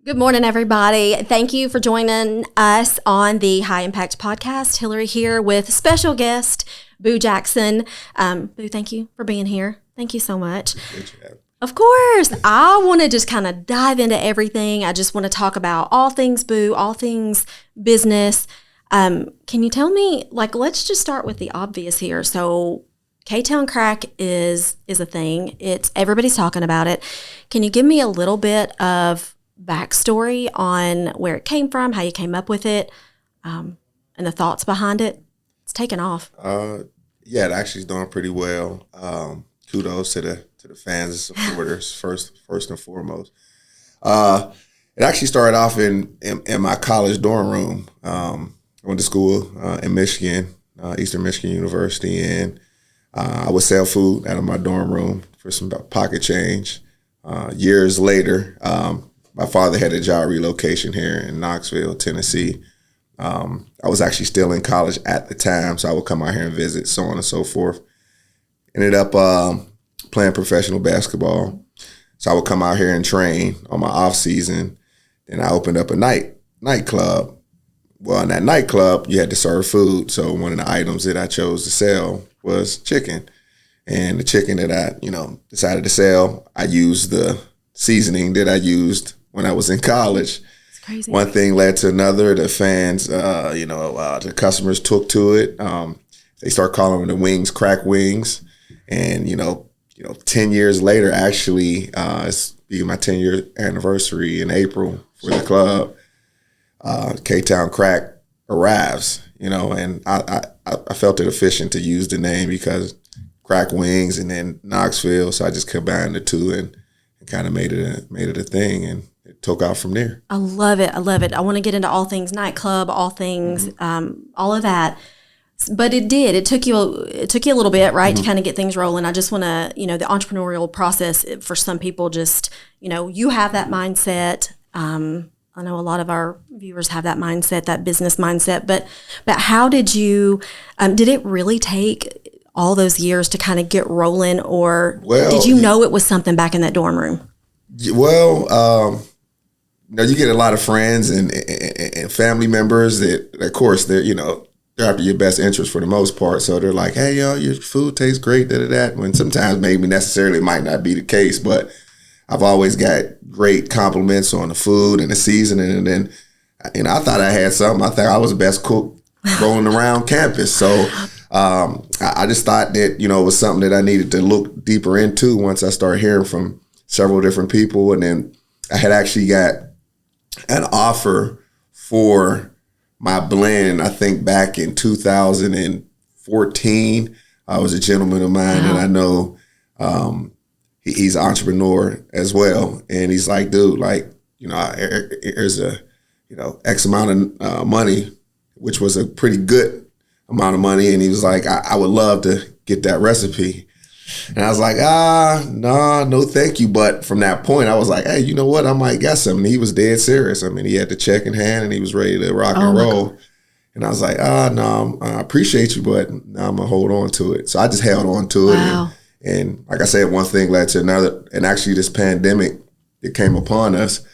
Good morning, everybody. Thank you for joining us on the High Impact Podcast. Hillary here with special guest, Boojackson. Boo, thank you for being here. Thank you so much. Of course. I want to just kind of dive into everything. I just want to talk about all things Boo, all things business. Can you tell me, let's just start with the obvious here. So K-town Krackin is a thing. Everybody's talking about it. Can you give me a little bit of backstory on where it came from, how you came up with it, and the thoughts behind it? It's taken off. Yeah, it actually is doing pretty well. Kudos to the fans and supporters first and foremost. It actually started off in my college dorm room. I went to school in Michigan, Eastern Michigan University, and I would sell food out of my dorm room for some pocket change. Years later, my father had a job relocation here in Knoxville, Tennessee. I was actually still in college at the time, so I would come out here and visit, so on and so forth. Ended up playing professional basketball. So I would come out here and train on my off season. Then I opened up a nightclub. Well, in that nightclub, you had to serve food. So one of the items that I chose to sell was chicken. And the chicken that I, decided to sell, I used the seasoning that I used when I was in college. It's crazy. One thing led to another. The fans, the customers took to it. They start calling them the wings, crack wings. And, 10 years later, actually, it's being my 10-year anniversary in April for the club. K-town Krackin arrives, and I felt it efficient to use the name because crack wings and then Knoxville. So I just combined the two and kind of made it a thing, and it took off from there. I love it. I want to get into all things nightclub, all things, all of that. But it took you a little bit, right, to kind of get things rolling. I just want to, the entrepreneurial process for some people, just, you have that mindset. I know a lot of our viewers have that mindset, that business mindset, but how did you, did it really take all those years to kind of get rolling, or did you know it was something back in that dorm room? Well, you get a lot of friends and family members that, of course, they're after your best interest for the most part. So they're like, hey, your food tastes great, that. When sometimes maybe necessarily might not be the case, but I've always got great compliments on the food and the seasoning. And then, I thought I had something. I thought I was the best cook rolling around campus. So I just thought that, it was something that I needed to look deeper into once I started hearing from several different people. And then I had actually got an offer for my blend, I think back in 2014. I was a gentleman of mine that I know, he's an entrepreneur as well. And he's like, dude, here's a, X amount of money, which was a pretty good amount of money. And he was like, I would love to get that recipe. And I was like, no, thank you. But from that point, I was like, hey, you know what? I might get something. He was dead serious. I mean, he had the check in hand and he was ready to rock and roll. And I was like, no, I appreciate you, but now I'm going to hold on to it. So I just held on to it. Wow. And like I said, one thing led to another. And actually this pandemic that came upon us,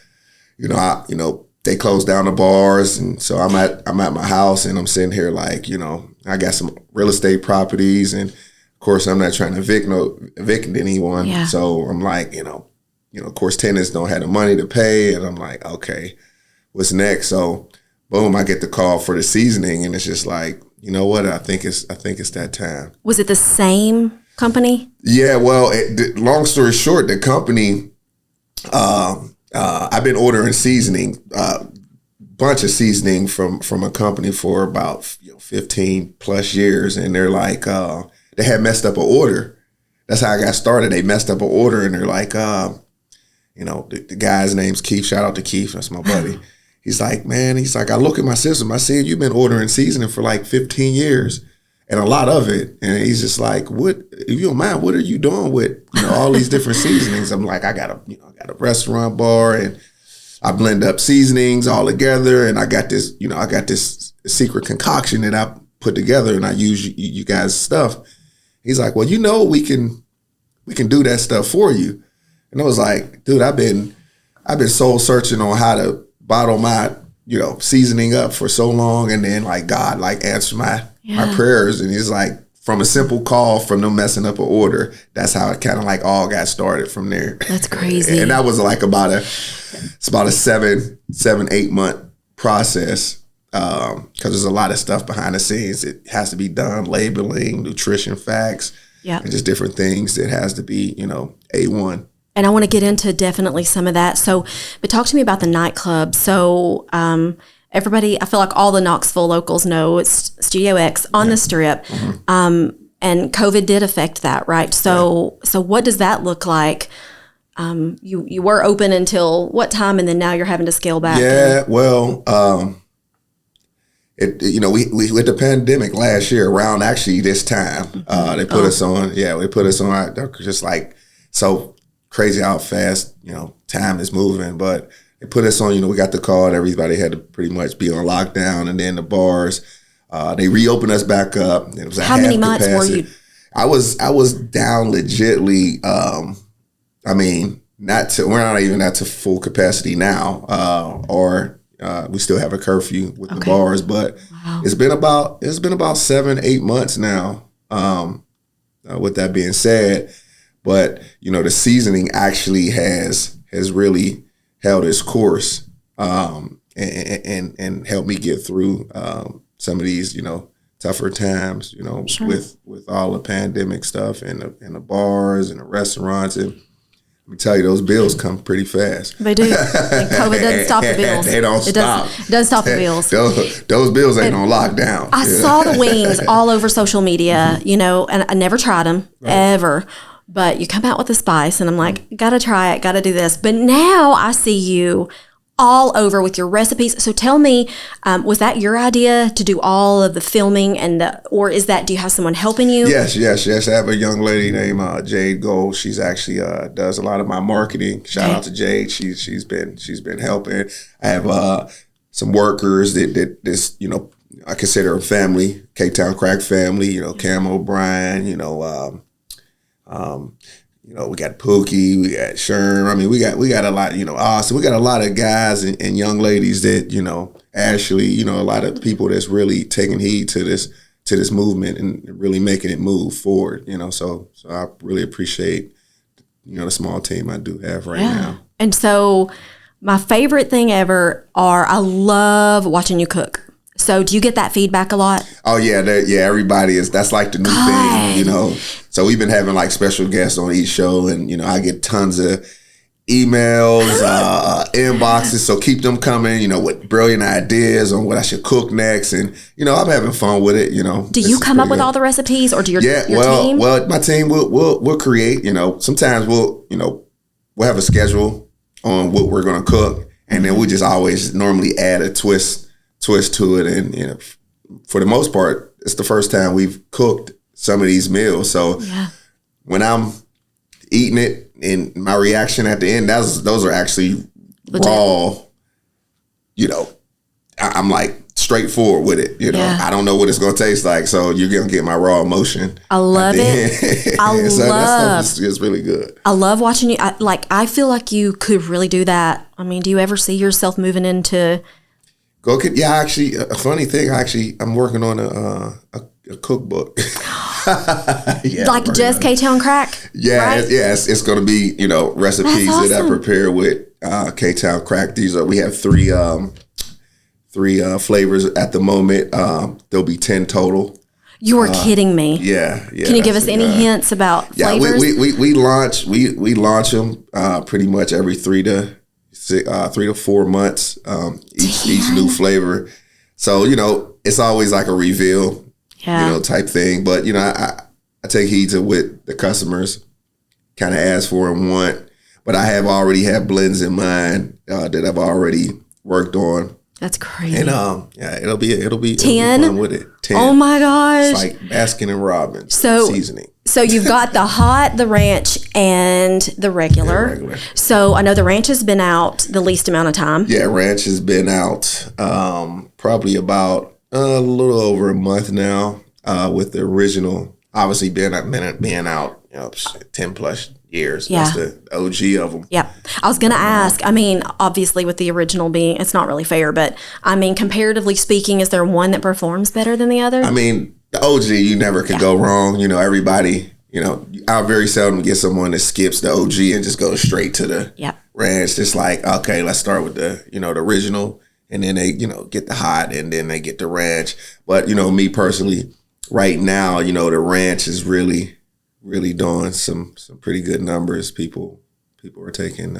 they closed down the bars. And so I'm at my house and I'm sitting here like, I got some real estate properties, and of course I'm not trying to evict anyone. Yeah. So I'm like, of course tenants don't have the money to pay. And I'm like, okay, what's next? So boom, I get the call for the seasoning, and it's just like, you know what? I think it's that time. Was it the same company? Yeah. Well, long story short, the company, I've been ordering seasoning, bunch of seasoning from a company for about 15 plus years, and they're like, they had messed up an order. That's how I got started. They messed up an order, and they're like, the guy's name's Keith. Shout out to Keith. That's my buddy. He's like, I look at my system. I see you've been ordering seasoning for like 15 years. And a lot of it. And he's just like, what, if you don't mind, what are you doing with, all these different seasonings? I'm like, I got a restaurant bar, and I blend up seasonings all together. And I got this secret concoction that I put together, and I use you guys' stuff. He's like, well, we can do that stuff for you. And I was like, dude, I've been I've been soul searching on how to bottle my, seasoning up for so long, and then like God like answered my prayers, and He's like, from a simple call from them messing up an order, that's how it kind of like all got started from there. That's crazy. And that was like it's about a 7-8 month process. Because there's a lot of stuff behind the scenes. It has to be done, labeling, nutrition facts, and just different things that has to be, A1. And I want to get into definitely some of that. So, but talk to me about the nightclub. So, everybody, I feel like all the Knoxville locals know it's Studio X on the Strip. Mm-hmm. And COVID did affect that, right? So what does that look like? You were open until what time, and then now you're having to scale back? Yeah, well, we with the pandemic last year around actually this time, they put us on. Yeah, they put us on. Just like so crazy how fast time is moving, but they put us on. We got the call. And everybody had to pretty much be on lockdown, and then the bars they reopened us back up. It was how many months were you? I was down legitly. We're not even at to full capacity now, we still have a curfew with the bars, but it's been about 7-8 months now. With that being said, but the seasoning actually has really held its course, and helped me get through some of these tougher times, Sure. with all the pandemic stuff and the bars and the restaurants. And let me tell you, those bills come pretty fast. They do. And COVID doesn't stop the bills. They don't stop. It doesn't stop the bills. Those bills ain't on lockdown. I saw the wings all over social media, and I never tried them, ever. But you come out with a spice, and I'm like, gotta try it, gotta do this. But now I see you all over with your recipes. So tell me, was that your idea to do all of the filming or do you have someone helping you? Yes. I have a young lady named Jade Gold. She's actually does a lot of my marketing. Shout out to Jade. She's been helping. I have some workers that this I consider a family, K-town Krackin family. Cam O'Brien. We got Pookie, we got Sherm. We got a lot, Austin. We got a lot of guys and young ladies that, actually, a lot of people that's really taking heed to this movement and really making it move forward, So I really appreciate, the small team I do have right now. And so my favorite thing ever I love watching you cook. So do you get that feedback a lot? Oh yeah, everybody that's like the new thing, So we've been having like special guests on each show, and I get tons of emails, inboxes. So keep them coming, with brilliant ideas on what I should cook next, and I'm having fun with it. Do you come up with all the recipes, or do your team? Well, my team will create. Sometimes we'll have a schedule on what we're gonna cook, and then we just always normally add a twist to it, and for the most part, it's the first time we've cooked some of these meals. So when I'm eating it, and my reaction at the end, those are actually legit. Raw. I'm like straightforward with it. I don't know what it's gonna taste like, so you're gonna get my raw emotion. I love it. That stuff is really good. I love watching you. I feel like you could really do that. Do you ever see yourself moving into? Yeah, actually, a funny thing. I'm working on a cookbook. Just K-town Krackin. Yeah, right? It's going to be recipes that I prepare with K-town Krackin. We have three flavors at the moment. There'll be 10 total. You are kidding me. Yeah. Can you give us any hints about flavors? We launch them pretty much every 3 to 4 months, each new flavor. So, it's always like a reveal, type thing. But, I take heed to what the customers kind of ask for and want. But I already have blends in mind that I've already worked on. That's crazy. And it'll be 10? It'll be fun with it. 10. Oh my gosh. It's like Baskin and Robbins seasoning. So you've got the hot, the ranch, and the regular. So I know the ranch has been out the least amount of time. Yeah, ranch has been out probably about a little over a month now, with the original obviously being out 10 plus years. Yeah. That's the OG of them. Yep. I was going to ask, I mean, obviously with the original being, it's not really fair, but I mean, comparatively speaking, is there one that performs better than the other? I mean, the OG, you never could go wrong. You know, everybody, you know, I very seldom get someone that skips the OG and just goes straight to the ranch. Just like, okay, let's start with the, you know, the original, and then they, you know, get the hot, and then they get the ranch. But, you know, me personally, right now, you know, the ranch is really doing some pretty good numbers. People are taking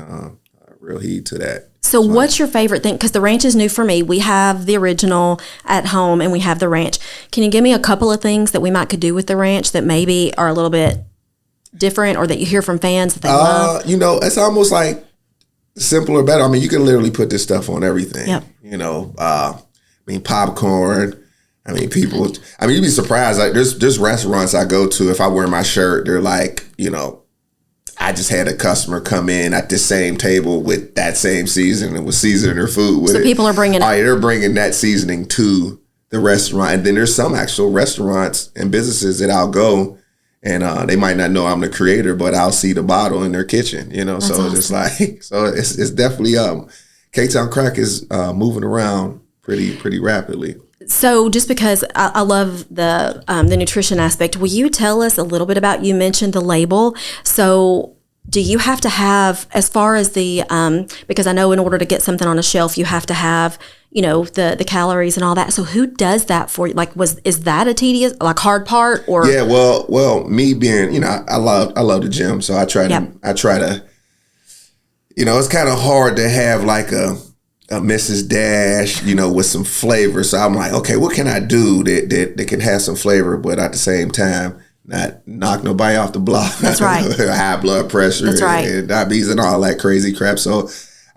real heed to that. So what's your favorite thing? Because the ranch is new for me. We have the original at home and we have the ranch. Can you give me a couple of things that we might could do with the ranch that maybe are a little bit different, or that you hear from fans that they love? You know, it's almost like simpler, better. I mean, you can literally put this stuff on everything. Yep. You know, I mean, popcorn. I mean, people, I mean, you'd be surprised. Like, there's restaurants I go to, if I wear my shirt, they're like, you know, I just had a customer come in at the same table with that same seasoning and was seasoning their food with it. So people are bringing they're bringing that seasoning to the restaurant. And then there's some actual restaurants and businesses that I'll go, and they might not know I'm the creator, but I'll see the bottle in their kitchen, you know. That's so awesome. It's like, so it's definitely, K-town Krackin is moving around pretty rapidly. So just because I love the nutrition aspect, will you tell us a little bit about, you mentioned the label. So do you have to have, as far as the, because I know in order to get something on a shelf, you have to have, you know, the calories and all that. So who does that for you? Like, is that a tedious, like, hard part? Or yeah, well, me being, you know, I love the gym, so I try to, you know, it's kind of hard to have like a Mrs. Dash, you know, with some flavor. So I'm like, okay, what can I do that can have some flavor, but at the same time not knock nobody off the block? That's right. High blood pressure. That's right. And diabetes and all that crazy crap. So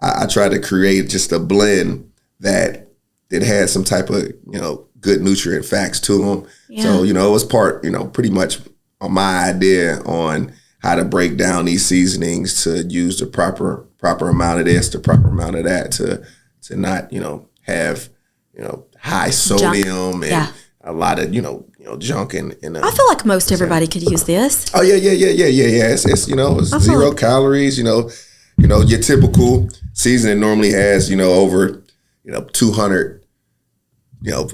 I try to create just a blend that had some type of, you know, good nutrient facts to them. Yeah. So, you know, it was part, you know, pretty much on my idea on how to break down these seasonings to use the proper amount of this, the proper amount of that, to not, you know, have, you know, high sodium and a lot of, you know, junk in I feel like most everybody could use this. Oh yeah. It's you know, it's 0 calories. You know, your typical seasoning normally has, you know, over, you know, 200, you know,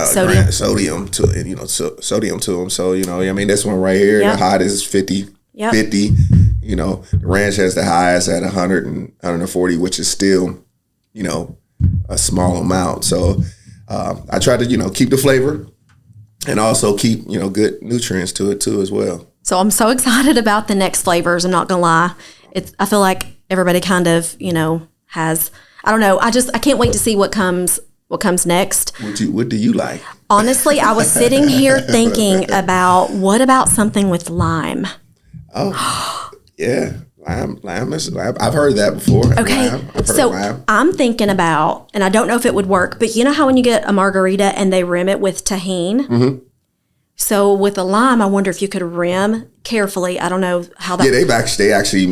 sodium to it, you know, sodium to them. So, you know, I mean, this one right here, the hot is 50. Yep. 50. You know, the ranch has the highest at 100 and 140, which is still, you know, a small amount. So I try to, you know, keep the flavor and also keep, you know, good nutrients to it too as well. So I'm so excited about the next flavors. I'm not gonna lie. I feel like everybody kind of, you know, has, I don't know. I can't wait to see what comes next. What do you like? Honestly, I was sitting here thinking about, what about something with lime? Oh, yeah. Lime is, I've heard that before. Okay. So I'm thinking about, and I don't know if it would work, but you know how when you get a margarita and they rim it with tahini? Mm-hmm. So with a lime, I wonder if you could rim carefully. I don't know how that. Yeah, they actually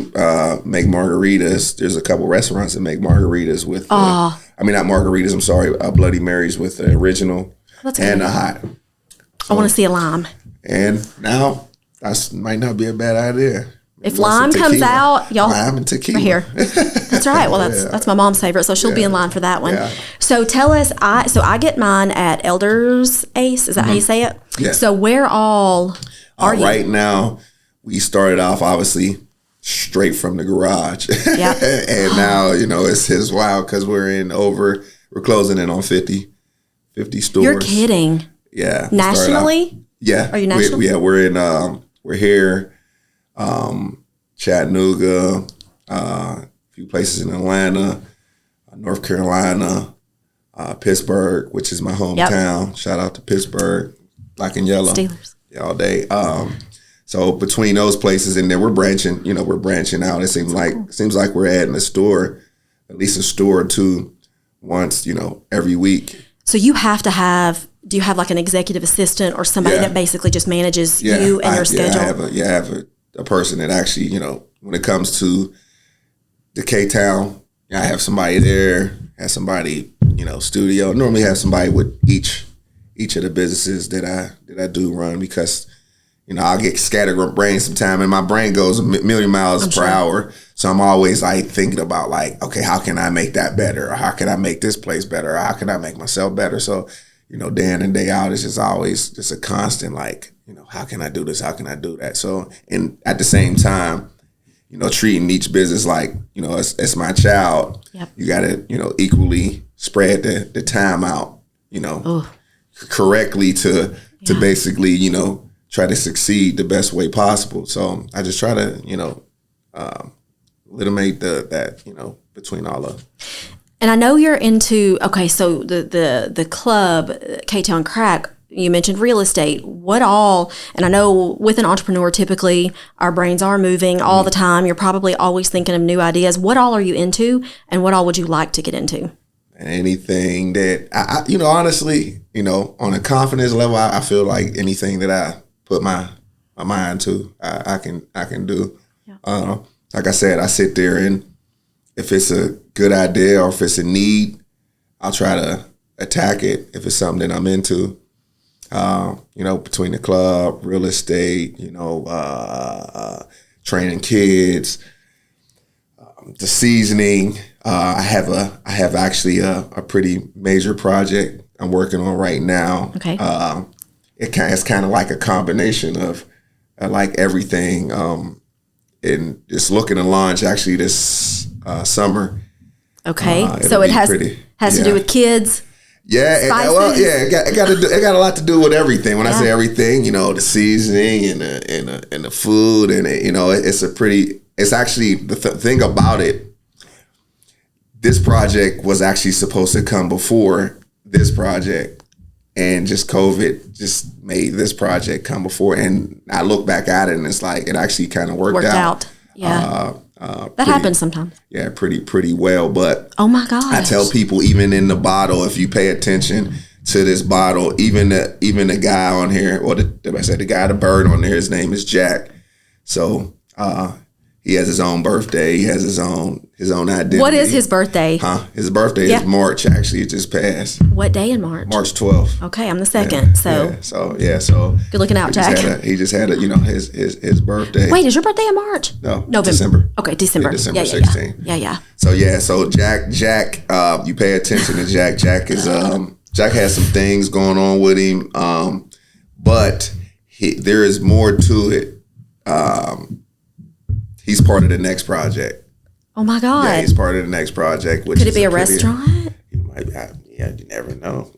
make margaritas. There's a couple restaurants that make margaritas with, I mean, not margaritas, I'm sorry, Bloody Marys with the original and the hot. So, I want to see a lime. And now, that might not be a bad idea. If lime comes out, y'all, lime and tequila. Right here. That's right. Well, that's my mom's favorite, so she'll be in line for that one. Yeah. So tell us, I get mine at Elders Ace. Is that how you say it? Yeah. So where all are you? Right now, we started off obviously straight from the garage. Yeah. And now, you know, it's wild because we're closing in on 50 stores. You're kidding. Yeah. Nationally? Yeah. Are you national? We're here. Chattanooga, a few places in Atlanta, North Carolina, Pittsburgh, which is my hometown. Yep. Shout out to Pittsburgh, black and yellow, Steelers, all day. So between those places, and then we're branching out. It seems like we're adding a store, at least a store or two, once, you know, every week. So you have to have. Do you have like an executive assistant or somebody that basically just manages you and your schedule? I have a person that actually, you know, when it comes to the K-town, I have somebody there, have somebody, you know, studio. Normally have somebody with each of the businesses that I do run, because, I'll get scatterbrained sometime, and my brain goes a million miles per hour. So I'm always like thinking about like, okay, how can I make that better? Or how can I make this place better? Or how can I make myself better? So, day in and day out, it's just always just a constant like, how can I do this? How can I do that? So, and at the same time, treating each business like, it's my child. Yep. You got to, equally spread the time out, correctly to basically, try to succeed the best way possible. So I just try to, eliminate that, between all of them. And I know you're into, so the club, K-town Krackin, you mentioned real estate. What all, and I know with an entrepreneur, typically our brains are moving all the time. You're probably always thinking of new ideas. What all are you into, and what all would you like to get into? Anything that, I honestly, on a confidence level, I feel like anything that I put my mind to, I can do. Yeah. Like I said, I sit there, and if it's a good idea or if it's a need, I'll try to attack it if it's something that I'm into. Between the club, real estate, training kids, the seasoning. I have actually a pretty major project I'm working on right now. Okay. It's kind of like a combination of like everything. And just looking to launch actually this summer. Okay, so it has to do with kids. Yeah, it got a lot to do with everything. When I say everything, the seasoning and the food, and it's actually the thing about it. This project was actually supposed to come before this project, and just COVID just made this project come before. And I look back at it, and it's like it actually kind of worked out. Yeah. That happens sometimes. Yeah, pretty well. But oh my gosh, I tell people, even in the bottle, if you pay attention to this bottle, even the guy on here, or the bird on there, his name is Jack. So he has his own birthday. He has his own identity. What is his birthday? His birthday is March. Actually, it just passed. What day in March? March 12th. Okay, I'm the second. So good looking out, Jack. He just had his birthday. Wait, is your birthday in March? No, November. December. Okay, December. Yeah, December 16th. Yeah. So Jack, you pay attention to Jack. Jack is Jack has some things going on with him, but there is more to it. He's part of the next project. Oh my God! Yeah, he's part of the next project. Could it be a restaurant? You might. You never know.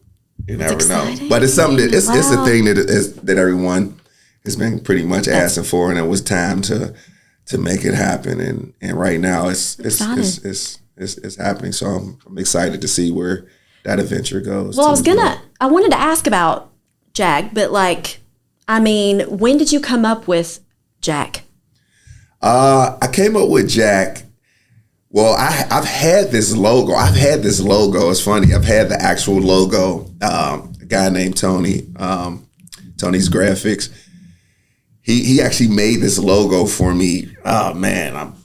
You never know. But it's something that it's a thing that everyone has been pretty much asking for, and it was time to make it happen. And right now it's happening. So I'm excited to see where that adventure goes. Well, I wanted to ask about Jack, but when did you come up with Jack? I came up with Jack. Well, I've had this logo. It's funny. I've had the actual logo. A guy named Tony, Tony's Graphics. He actually made this logo for me. Oh man, about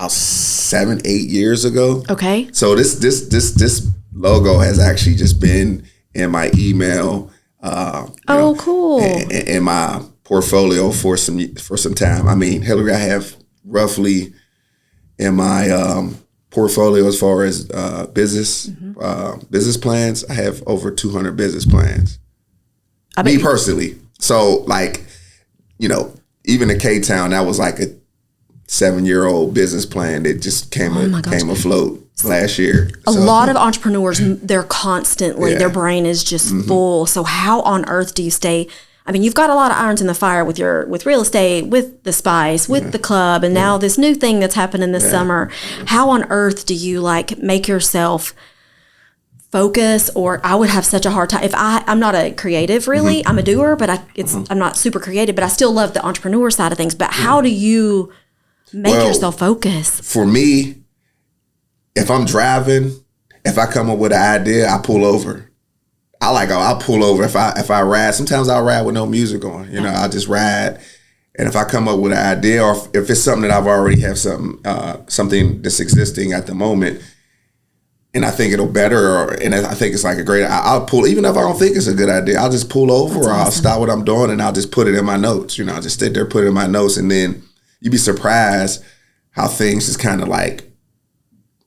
7-8 years ago. Okay. So this logo has actually just been in my email. Cool. In my portfolio for some time. I mean, Hillary, I have roughly in my portfolio as far as business plans, I have over 200 business plans. Me personally. So even the K-town, that was like a 7-year-old business plan that just came afloat last year. A lot of entrepreneurs, they're constantly, their brain is just full. So how on earth do you stay? I mean, you've got a lot of irons in the fire with real estate, with the spice, with the club, and now this new thing that's happening this summer. How on earth do you make yourself focus? Or I would have such a hard time if I'm not a creative really. I'm a doer, but I'm not super creative, but I still love the entrepreneur side of things. But how do you make yourself focus? For me, if I'm driving, if I come up with an idea, I pull over. I'll pull over if I ride. Sometimes I'll ride with no music on. I'll just ride. And if I come up with an idea, or if it's something that I've already have something that's existing at the moment, and I think it'll better, and I think it's like a great, I'll pull, even if I don't think it's a good idea, I'll just pull over. That's or awesome. I'll stop what I'm doing and I'll just put it in my notes. I'll just sit there, put it in my notes, and then you'd be surprised how things just kind of like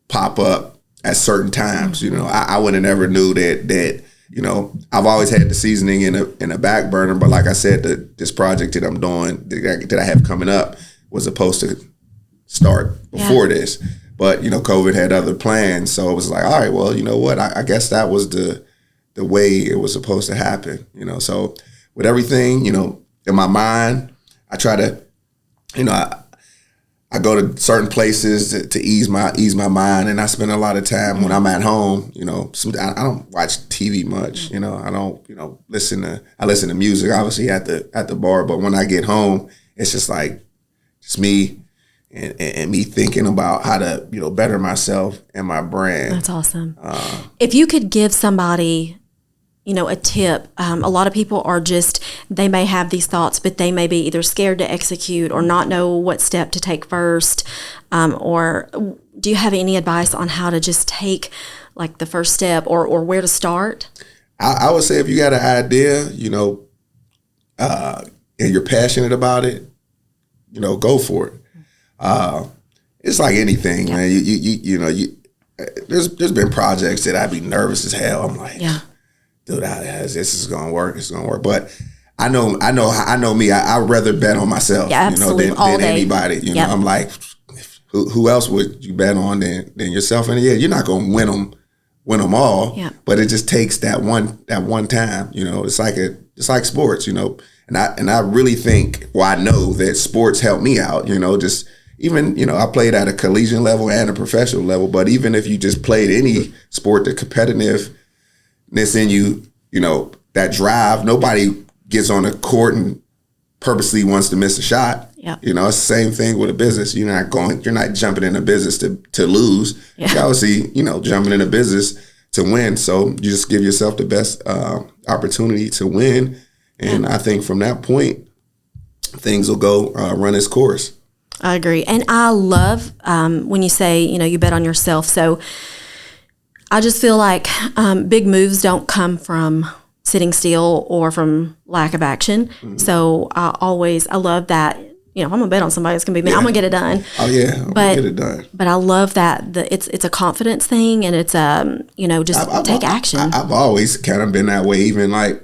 pop up at certain times. I would have never knew that I've always had the seasoning in a back burner, but like I said, this project that I'm doing, that I have coming up, was supposed to start before this. But, COVID had other plans. So it was like, all right, well, you know what? I guess that was the way it was supposed to happen, So with everything, in my mind, I try to, I go to certain places to ease my mind, and I spend a lot of time when I'm at home. I don't watch TV much. I don't listen to music, obviously at the bar. But when I get home, it's just like me and me thinking about how to better myself and my brand. That's awesome. If you could give somebody a tip. A lot of people are they may have these thoughts, but they may be either scared to execute or not know what step to take first. Or do you have any advice on how to just take like the first step or where to start? I would say if you got an idea, and you're passionate about it, go for it. It's like anything, man. There's been projects that I'd be nervous as hell. I'm like, dude, this is gonna work. It's gonna work. But I know me. I'd rather bet on myself, than anybody. I'm like, who else would you bet on than yourself? And you're not gonna win them all. Yeah. But it just takes that one time. It's like sports. And I really think, I know that sports help me out. Just even I played at a collegiate level and a professional level. But even if you just played any sport, the competitiveness in you, that drive, nobody gets on a court and purposely wants to miss a shot. Yeah. It's the same thing with a business. You're not jumping in a business to lose. Yeah. You're obviously, jumping in a business to win. So you just give yourself the best opportunity to win. And I think from that point, things will go run its course. I agree. And I love when you say, you bet on yourself. So I just feel like big moves don't come from sitting still or from lack of action. Mm-hmm. So I love that. I'm gonna bet on somebody that's gonna be me. I'm gonna get it done. Oh yeah, I'm gonna get it done. But I love that it's a confidence thing, and it's take action. I've always kind of been that way. Even like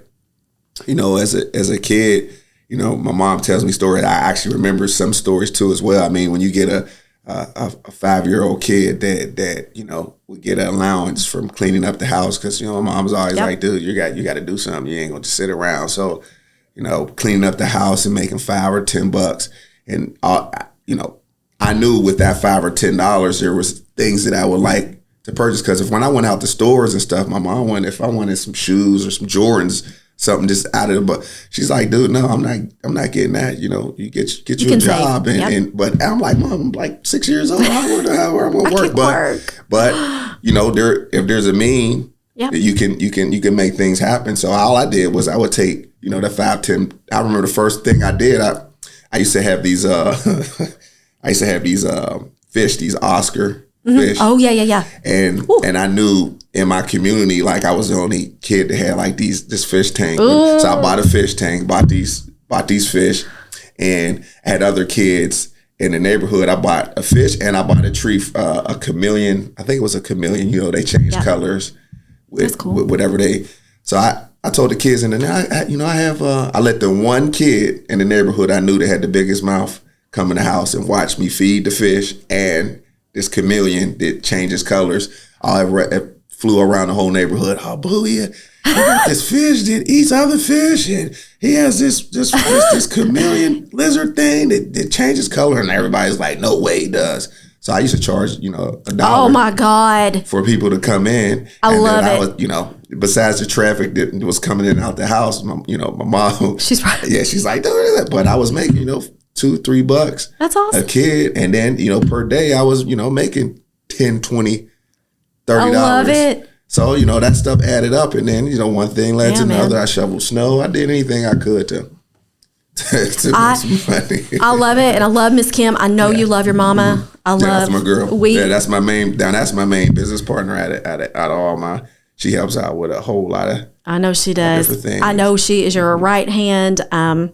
as a kid, my mom tells me stories. I actually remember some stories too as well. I mean, when you get a 5-year-old kid that would get an allowance from cleaning up the house, because my mom's always like, dude, you got to do something. You ain't gonna just sit around. So cleaning up the house and making $5 or $10, and I knew with that $5 or $10 there was things that I would like to purchase, because when I went out to stores and stuff, my mom if I wanted some shoes or some Jordans, something just out of it, but she's like, dude, no, I'm not getting that. You get you a job, but I'm like, Mom, I'm like 6 years old. How I'm gonna work? But if there's a mean, you can make things happen. So all I did was I would take the 5, 10. I remember the first thing I did. I used to have these fish, these Oscar fish. Oh yeah. And I knew in my community, like I was the only kid that had like this fish tank. So I bought a fish tank, bought these fish, and I had other kids in the neighborhood. I bought a fish and I bought a tree, a chameleon. I think it was a chameleon. They change colors with whatever So I told the kids, and then I let the one kid in the neighborhood I knew that had the biggest mouth come in the house and watch me feed the fish and this chameleon that changes colors. I flew around the whole neighborhood. Oh, boo, he got this fish that eats other fish, and he has this chameleon lizard thing that changes color, and everybody's like, no way he does. So I used to charge, $1. Oh my God. For people to come in. I love it. Besides the traffic that was coming in and out the house, my mom. She's right. Yeah, she's like, but I was making, $2-3. That's awesome. A kid, and then per day I was making $10, $20, $30. I love it. So that stuff added up, and then one thing led to another. Man. I shoveled snow. I did anything I could to make some money. I love it, and I love Miss Kim. I know you love your mama. I love. That's my girl. That's my main. That's my main business partner out of all my. She helps out with a whole lot of. I know she does. Different things. I know she is your right hand. And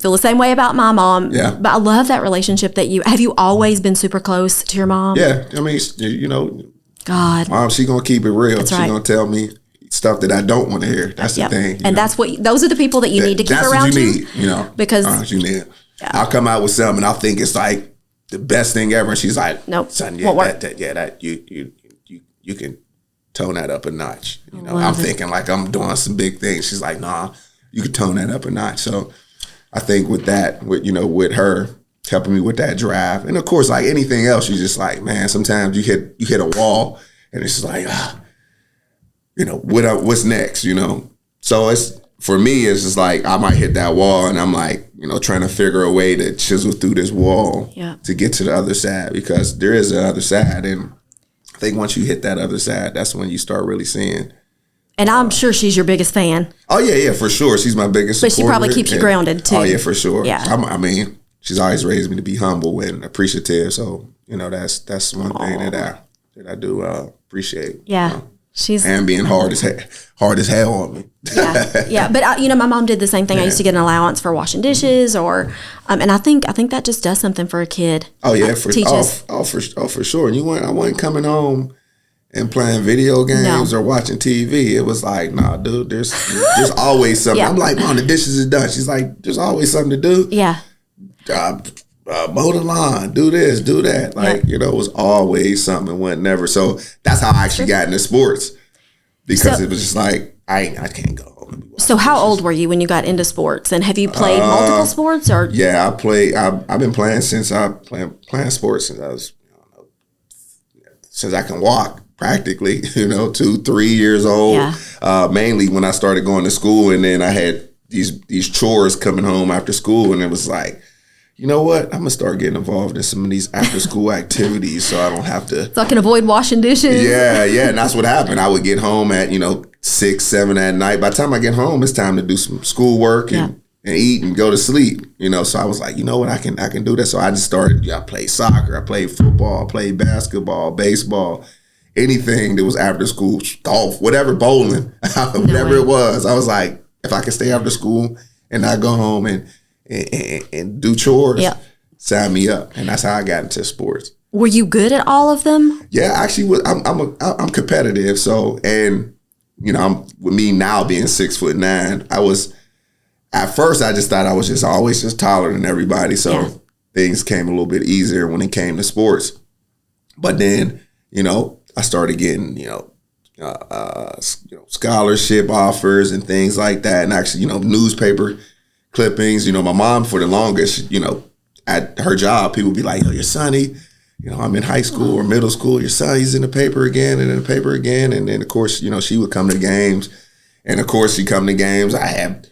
feel the same way about my mom. Yeah. But I love that relationship that you have. You always been super close to your mom? Yeah. I mean, you know, God, Mom, she gonna keep it real. That's She right. gonna tell me stuff that I don't want to hear. That's the thing. And that's those are the people that you need to keep around you. Need, you know, because you need. Yeah. I'll come out with something and I'll think it's like the best thing ever, and she's like, "Nope, son, that you can tone that up a notch." You know, I'm thinking like I'm doing some big things. She's like, "Nah, you can tone that up a notch." So I think with that, with her helping me with that drive, and of course, like anything else, you just like, man, sometimes you hit a wall, and it's just like, you know, what's next, you know? So for me, it's just like I might hit that wall, and I'm like, you know, trying to figure a way to chisel through this wall to get to the other side, because there is an other side, and I think once you hit that other side, that's when you start really seeing. And I'm sure she's your biggest fan. Oh yeah, for sure. She's my biggest supporter. But she probably keeps you grounded too. Oh yeah, for sure. Yeah. I mean, she's always raised me to be humble and appreciative. So you know, that's one thing that I do appreciate. Yeah. You know? She's and being hard as hell on me. Yeah. But you know, my mom did the same thing. I used to get an allowance for washing dishes, or and I think that just does something for a kid. Oh yeah, for sure. And I wasn't coming home and playing video games or watching TV. It was like, nah, dude, there's always something. I'm like, Mom, the dishes is done. She's like, there's always something to do. Yeah. Mow the lawn, do this, do that. Like, you know, it was always something. It wasn't never. So that's how I actually got into sports, because it was just like, I can't go home. So how old were you when you got into sports? And have you played multiple sports? Or yeah, I've been playing since playing sports since I was, since I can walk. Practically, 2-3 years old. Yeah. Mainly when I started going to school, and then I had these chores coming home after school, and it was like, you know what? I'm gonna start getting involved in some of these after school activities, so I don't have to. So I can avoid washing dishes. Yeah, and that's what happened. I would get home at 6, 7 at night. By the time I get home, it's time to do some schoolwork and eat and go to sleep. So I was like, you know what? I can do that. So I just started. I played soccer, I played football, I played basketball, baseball. Anything that was after school, golf, whatever, bowling, whatever it was. I was like, if I could stay after school and not go home and do chores, sign me up. And that's how I got into sports. Were you good at all of them? Yeah, actually, I'm competitive. So, and with me now being 6'9", I was, at first I just thought I was always taller than everybody. So things came a little bit easier when it came to sports. But then, I started getting, scholarship offers and things like that. And actually, newspaper clippings. My mom, for the longest, at her job, people would be like, yo, your son, I'm in high school or middle school. Your son, he's in the paper again and in the paper again. And then, of course, she would come to games. And, of course, she'd come to games. I had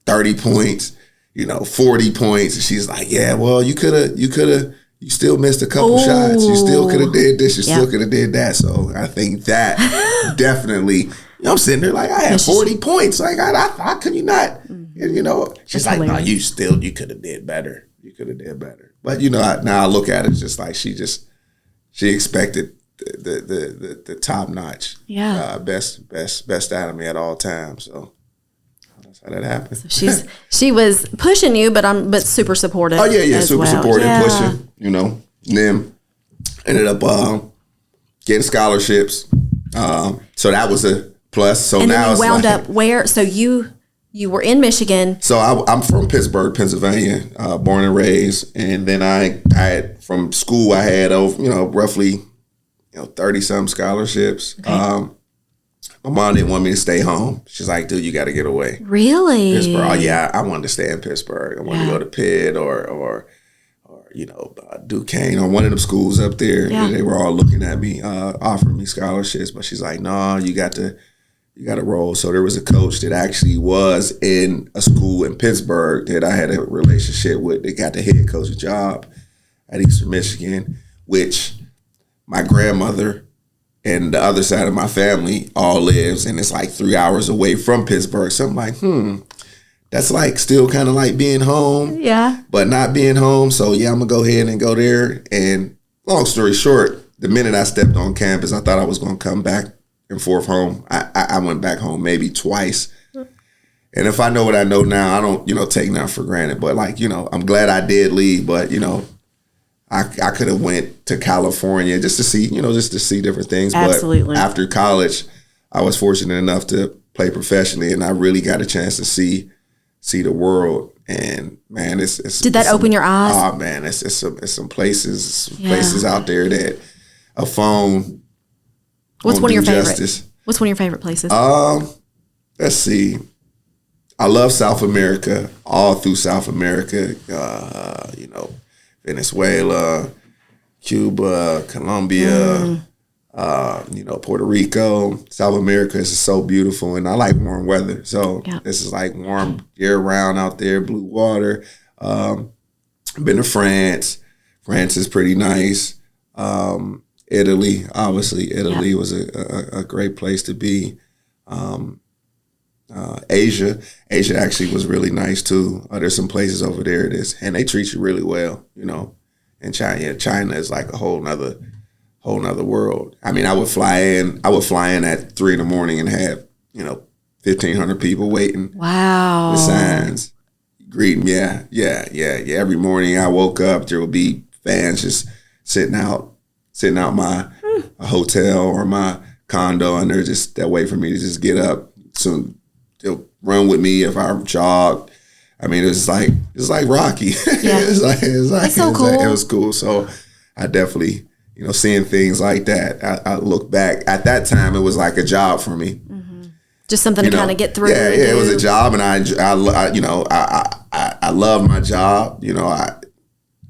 30 points, 40 points. And she's like, yeah, well, you still missed a couple shots. You still could have did this. You still could have did that. So I think that definitely, I'm sitting there like, I had 40 points. Like, how can you not? And, she's like, no, you could have did better. You could have did better. But, now I look at it just like she expected the top notch, best out of me at all times. So that's how that happened. So she was pushing you, but super supportive. Oh yeah, super supportive, pushing. And then ended up getting scholarships. So that was a plus. So and now then you wound up where? So you were in Michigan. So I'm from Pittsburgh, Pennsylvania, born and raised. And then I had, from school, I had over roughly 30-some scholarships. Okay. My mom didn't want me to stay home. She's like, dude, you got to get away. Really? Pittsburgh. Oh, yeah, I wanted to stay in Pittsburgh. I wanted to go to Pitt or Duquesne or one of them schools up there. Yeah. And they were all looking at me, offering me scholarships. But she's like, no, you got to roll. So there was a coach that actually was in a school in Pittsburgh that I had a relationship with. They got the head coach's job at Eastern Michigan, which my grandmother and the other side of my family all lives, and it's like 3 hours away from Pittsburgh. So I'm like, that's like still kind of like being home. Yeah. But not being home. So yeah, I'm gonna go ahead and go there. And long story short, the minute I stepped on campus, I thought I was gonna come back and forth home. I went back home maybe twice. And if I know what I know now, I don't, take nothing for granted. But like, I'm glad I did leave. But, I could have went to California just to see, different things. Absolutely. But after college, I was fortunate enough to play professionally, and I really got a chance to see the world. And man, it's did that open your eyes? Oh man, it's some places out there that a phone. What's one of your favorites? What's one of your favorite places? Let's see. I love South America, all through South America. Venezuela, Cuba, Colombia, Puerto Rico. South America is so beautiful, and I like warm weather. So this is like warm year round out there, blue water. Been to France. France is pretty nice. Italy, obviously, Italy was a great place to be. Asia actually was really nice too. There's some places over there and they treat you really well, And China is like a whole nother world. I mean, I would fly in at 3 a.m. and have 1,500 people waiting. Wow. With signs, greeting. Yeah. Every morning I woke up, there would be fans just sitting out my hotel or my condo, and they're just that way for me to just get up. So they'll run with me if I jog. I mean, it's like Rocky. Yeah. It's so cool. It was cool. So I definitely, seeing things like that. I look back at that time, it was like a job for me. Mm-hmm. Just something to kind of get through. Yeah, it was a job, and I love my job.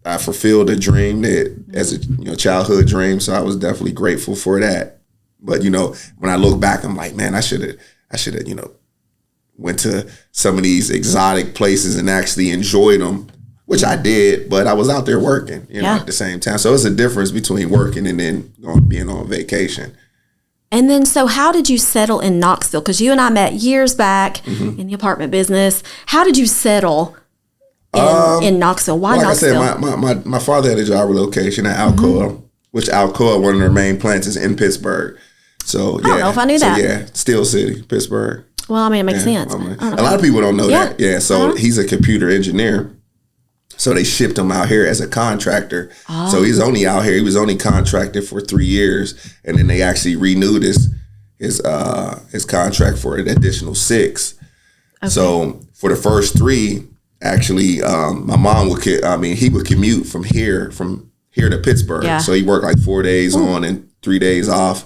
I fulfilled a dream that as a childhood dream. So I was definitely grateful for that. But when I look back, I'm like, man, I should have, went to some of these exotic places and actually enjoyed them, which I did, but I was out there working, at the same time. So it's a difference between working and then being on vacation. And then, so how did you settle in Knoxville? Because you and I met years back in the apartment business. How did you settle in Knoxville? Why Knoxville? Like I said, my father had a job relocation at Alcoa, which Alcoa, one of their main plants, is in Pittsburgh. So I don't know if I knew that. So yeah, Steel City, Pittsburgh. Well, I mean, it makes sense. A lot of people don't know that. Yeah, so he's a computer engineer. So they shipped him out here as a contractor. Oh. So he's only out here. He was only contracted for 3 years, and then they actually renewed his contract for an additional 6. Okay. So for the first 3, actually, my mom he would commute from here to Pittsburgh. Yeah. So he worked like 4 days on and 3 days off,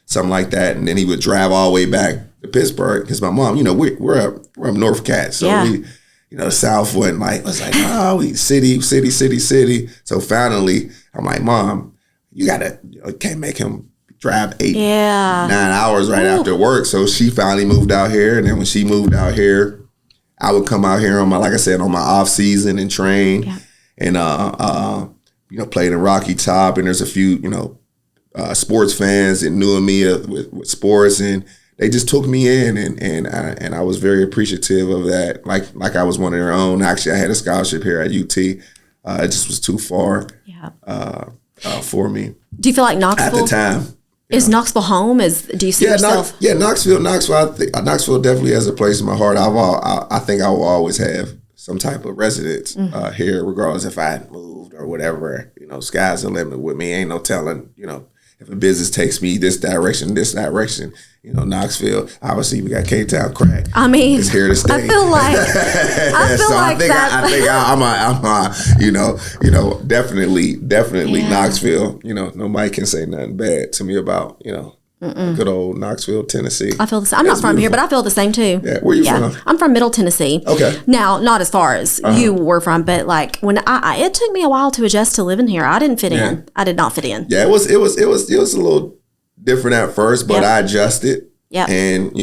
something like that, and then he would drive all the way back to Pittsburgh because my mom, we're up North Cat, so we. The South wasn't was like, oh, we city. So finally, I'm like, Mom, you can't make him drive 9 hours right after work. So she finally moved out here. And then when she moved out here, I would come out here on my off season and train and, played in Rocky Top. And there's a few, sports fans that knew of me with sports, and they just took me in, and I was very appreciative of that. Like I was one of their own. Actually, I had a scholarship here at UT. It just was too far for me. Do you feel like Knoxville at the time is Knoxville home? Do you see yourself? Knoxville. Knoxville definitely has a place in my heart. I think I will always have some type of residence here, regardless if I moved or whatever. Sky's the limit with me. Ain't no telling. If a business takes me this direction, Knoxville, obviously we got K-town Krackin. I mean, it's here to stay. I feel like definitely Knoxville. Nobody can say nothing bad to me about, good old Knoxville, Tennessee. I feel the same. I'm not from here, but I feel the same too. Yeah, where you from? I'm from Middle Tennessee. Okay. Now, not as far as you were from, but like when it took me a while to adjust to living here. I didn't fit in. I did not fit in. Yeah, it was a little different at first, but I adjusted. Yeah. And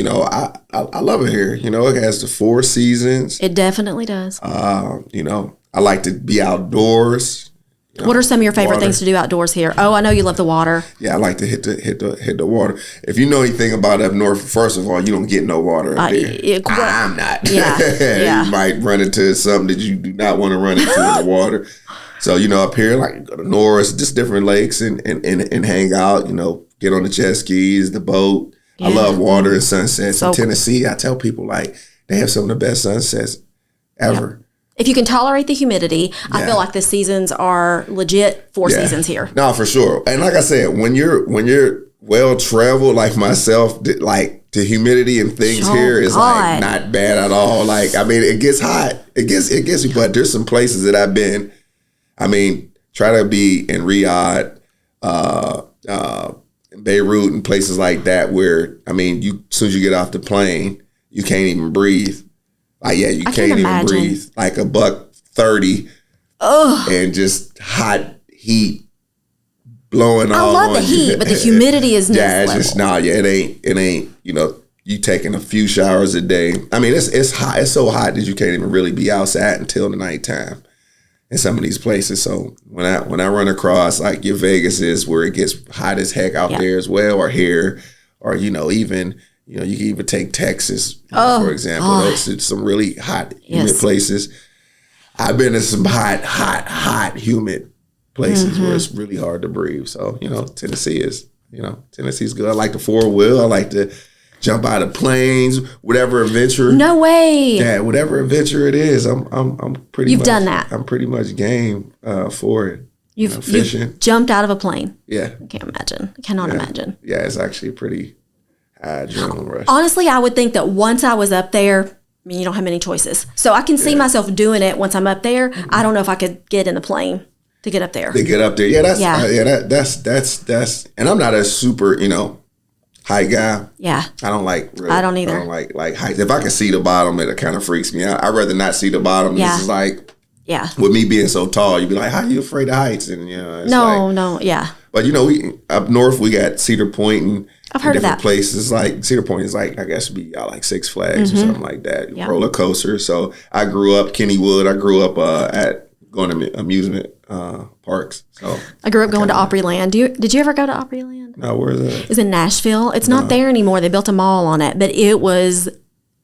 I love it here. It has the 4 seasons. It definitely does. I like to be outdoors. What are some of your favorite things to do outdoors here? Oh, I know you love the water. Yeah, I like to hit the water. If you know anything about up north, first of all, you don't get no water up there. I'm not. Yeah. You might run into something that you do not want to run into in the water. So, up here, like go to Norris, just different lakes and hang out, get on the jet skis, the boat. Yeah. I love water and sunsets. In Tennessee, I tell people like they have some of the best sunsets ever. Yep. If you can tolerate the humidity, I feel like the seasons are legit 4 seasons here. No, for sure. And like I said, when you're well traveled like myself, like the humidity and things here is like not bad at all. Like, I mean, it gets hot. It gets you, but there's some places that I've been. I mean, try to be in Riyadh, in Beirut and places like that where, I mean, as soon as you get off the plane, you can't even breathe. Like, you can't even breathe. Like $130 and just hot heat blowing all on you. I love the heat, but the humidity is next level. It ain't, you taking a few showers a day. I mean, it's hot. It's so hot that you can't even really be outside until the nighttime in some of these places. So when I run across, like your Vegas is where it gets hot as heck out there as well, or here, or, even... you can even take Texas, for example. Those some really hot, humid places. I've been in some hot, humid places where it's really hard to breathe. So, Tennessee is, Tennessee's good. I like the 4-wheel. I like to jump out of planes, whatever adventure. No way. Yeah, whatever adventure it is, I'm pretty. You've done that. I'm pretty much game for it. You've jumped out of a plane. Yeah. I can't imagine. I cannot imagine. Yeah, it's actually pretty. Adrenaline rush. Honestly, I would think that once I was up there, I mean, you don't have many choices. So I can see myself doing it once I'm up there. I don't know if I could get in a plane to get up there. That's and I'm not a super, height guy. Yeah. I don't like I don't either. I don't like heights. If I can see the bottom, it kind of freaks me out. I'd rather not see the bottom. Yeah. This is like with me being so tall, you'd be like, how are you afraid of heights? And But we up north we got Cedar Point and I've heard of that. Places like Cedar Point is like, I guess, be like Six Flags or something like that. Yep. Roller coaster. So I grew up Kennywood. I grew up at going to amusement parks. So I grew up going to Opryland. Did you ever go to Opryland? No, where is that? It's in Nashville. It's not there anymore. They built a mall on it, but it was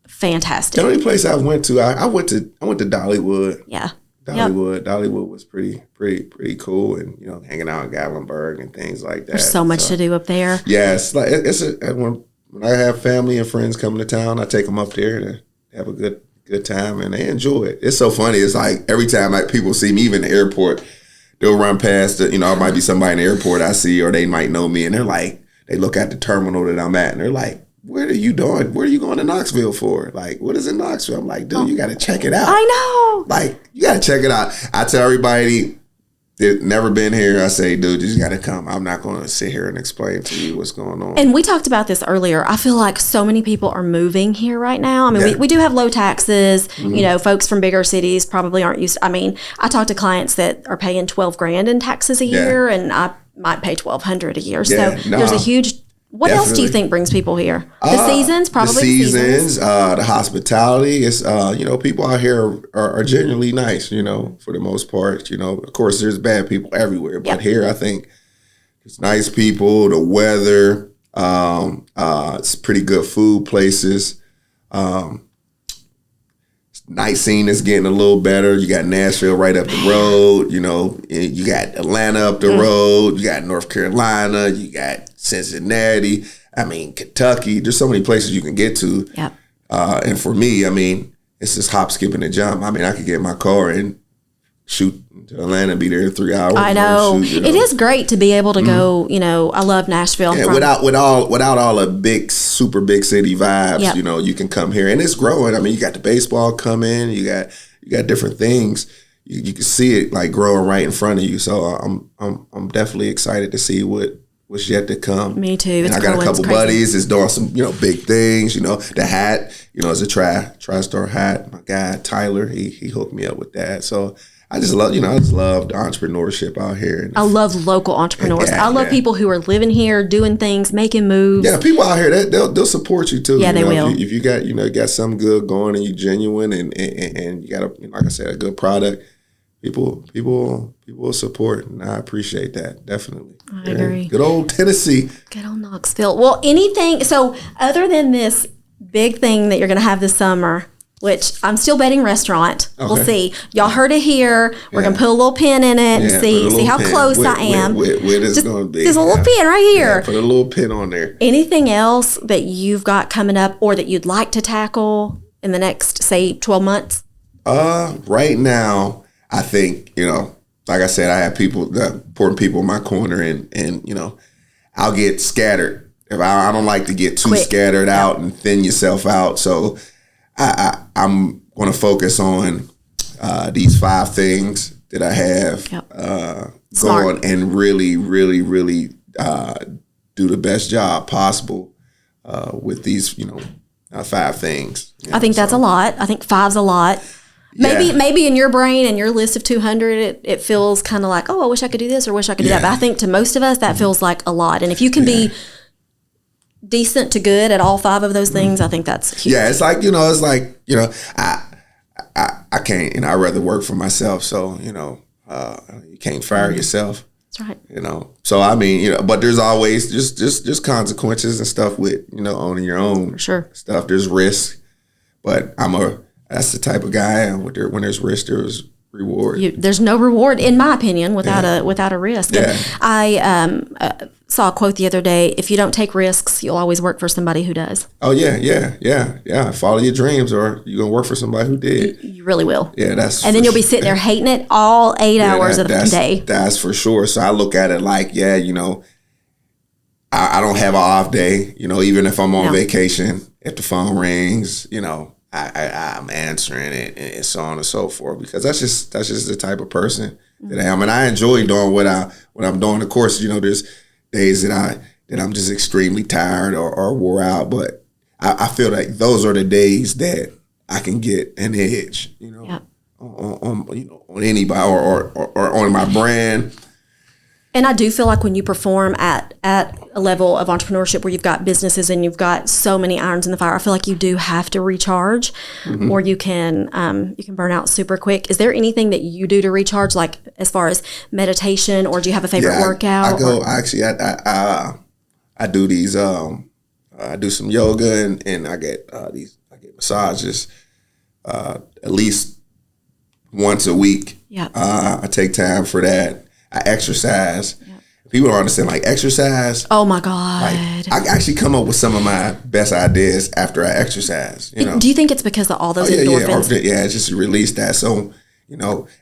fantastic. The only place I went to, I went to Dollywood. Yeah. Dollywood was pretty cool, and hanging out in Gatlinburg and things like that. There's so much to do up there. Yeah, it's like when I have family and friends coming to town, I take them up there to have a good time, and they enjoy it. It's so funny. It's like every time people see me, even in the airport, they'll run past. It might be somebody in the airport I see, or they might know me, and they're like, they look at the terminal that I'm at, and they're like, what are you doing? Where are you going to Knoxville for? Like, what is in Knoxville? I'm like, dude, you got to check it out. I know. Like, you got to check it out. I tell everybody that never been here, I say, dude, you just got to come. I'm not going to sit here and explain to you what's going on. And we talked about this earlier. I feel like so many people are moving here right now. I mean, we do have low taxes. Folks from bigger cities probably aren't used. I mean, I talk to clients that are paying $12,000 in taxes a year, and I might pay $1,200 a year. So there's a huge. What else do you think brings people here? The seasons, probably. The seasons, the hospitality. It's people out here are genuinely nice. For the most part. Of course, there's bad people everywhere, but here I think it's nice people. The weather, it's pretty good food places. Night scene is getting a little better. You got Nashville right up the road. You got Atlanta up the road. You got North Carolina. You got Cincinnati. I mean, Kentucky. There's so many places you can get to. Yep. And for me, I mean, it's just hop, skip, and a jump. I mean, I could get in my car and shoot to Atlanta and be there in 3 hours. I know. It is great to be able to go, I love Nashville. Yeah, without all the super big city vibes, you can come here and it's growing. I mean, you got the baseball coming, you got different things. You can see it like growing right in front of you. So I'm definitely excited to see what's yet to come. Me too. And I got a couple buddies that's doing some, big things, the hat, it's a TriStar hat. My guy, Tyler, he hooked me up with that. So I just love, the entrepreneurship out here. I love local entrepreneurs. I love people who are living here, doing things, making moves. Yeah, people out here, they'll support you too. Yeah, they will. If you got, got something good going and you genuine and you got like I said, a good product, people will support, and I appreciate that, definitely. I agree. Good old Tennessee. Good old Knoxville. Well, anything, so other than this big thing that you're going to have this summer, which I'm still betting restaurant. Okay. We'll see. Y'all heard it here. We're going to put a little pin in it and see how close I am. Where it's going to be. There's a little pin right here. Yeah, put a little pin on there. Anything else that you've got coming up or that you'd like to tackle in the next, say, 12 months? Right now, I think, like I said, I have the important people in my corner, and I'll get scattered. If I don't like to get too scattered out and thin yourself out. So I'm going to focus on these 5 things that I have going, and really, really, really do the best job possible with these, 5 things. I think that's a lot. I think 5's a lot. Maybe in your brain and your list of 200, it feels kind of like, oh, I wish I could do this or wish I could do that. But I think to most of us, that feels like a lot. And if you can be decent to good at all 5 of those things, I think that's huge. Yeah, it's like, I can't, I'd rather work for myself. So, you can't fire yourself. That's right. So I mean, but there's always just consequences and stuff with, owning your own stuff. There's risk, but that's the type of guy I am. When there's risk, there's reward. There's no reward, in my opinion, without a risk. Yeah. And I saw a quote the other day: "If you don't take risks, you'll always work for somebody who does." Oh yeah. Follow your dreams, or you're gonna work for somebody who did. You really will. Yeah, and then you'll be sitting there hating it all 8 hours of the day. That's for sure. So I look at it like, I don't have an off day. Even if I'm on vacation, if the phone rings, I'm answering it, and so on and so forth, because that's just the type of person that I am, and I enjoy doing what I'm doing. Of course, there's days that I'm just extremely tired or wore out, but I feel like those are the days that I can get an edge, on anybody or on my brand. And I do feel like when you perform at a level of entrepreneurship where you've got businesses and you've got so many irons in the fire, I feel like you do have to recharge, or you can burn out super quick. Is there anything that you do to recharge, like as far as meditation, or do you have a favorite workout? I do these. I do some yoga, and I get massages at least once a week. Yeah, I take time for that. I exercise. Yep. People don't understand, like, exercise. Oh my God. I actually come up with some of my best ideas after I exercise. Do you think it's because of all those endorphins? Yeah, it's just release that. So,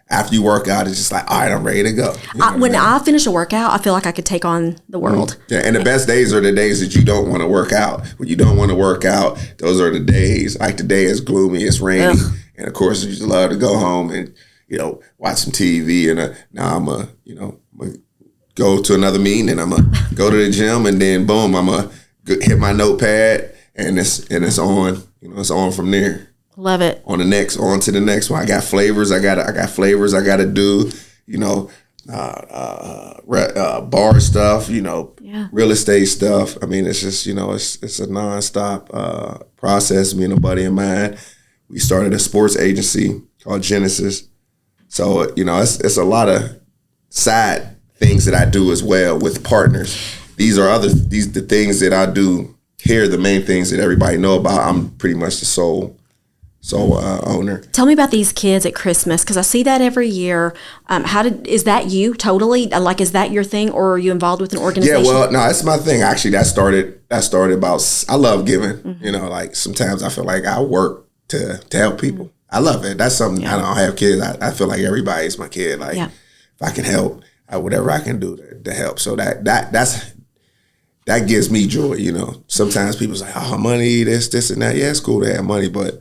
after you work out, it's just like, all right, I'm ready to go. When I finish a workout, I feel like I could take on the world. Yeah, and the best days are the days that you don't want to work out. When you don't want to work out, those are the days. Like today is gloomy, it's rainy. Ugh. And of course, you just love to go home and watch some TV, and now I'm I'm gonna go to another meeting, and I'm gonna go to the gym, and then boom, I'm gonna hit my notepad, and it's on. It's on from there. Love it. On to the next one. I got flavors. I got flavors. I got to do. Bar stuff. Real estate stuff. I mean, it's just it's a nonstop process. Me and a buddy of mine, we started a sports agency called Genesis. So, it's a lot of side things that I do as well with partners. These are the things that I do here, the main things that everybody know about. I'm pretty much the sole owner. Tell me about these kids at Christmas, because I see that every year. Is that you totally? Like, is that your thing, or are you involved with an organization? Yeah, well, no, it's my thing. Actually, that started about, I love giving. Mm-hmm. Like sometimes I feel like I work to help people. Mm-hmm. I love it. That's something. I don't have kids. I feel like everybody's my kid. Like, if I can help, whatever I can do to help. So that gives me joy. Sometimes people's like, oh, money, this and that. Yeah, it's cool to have money, but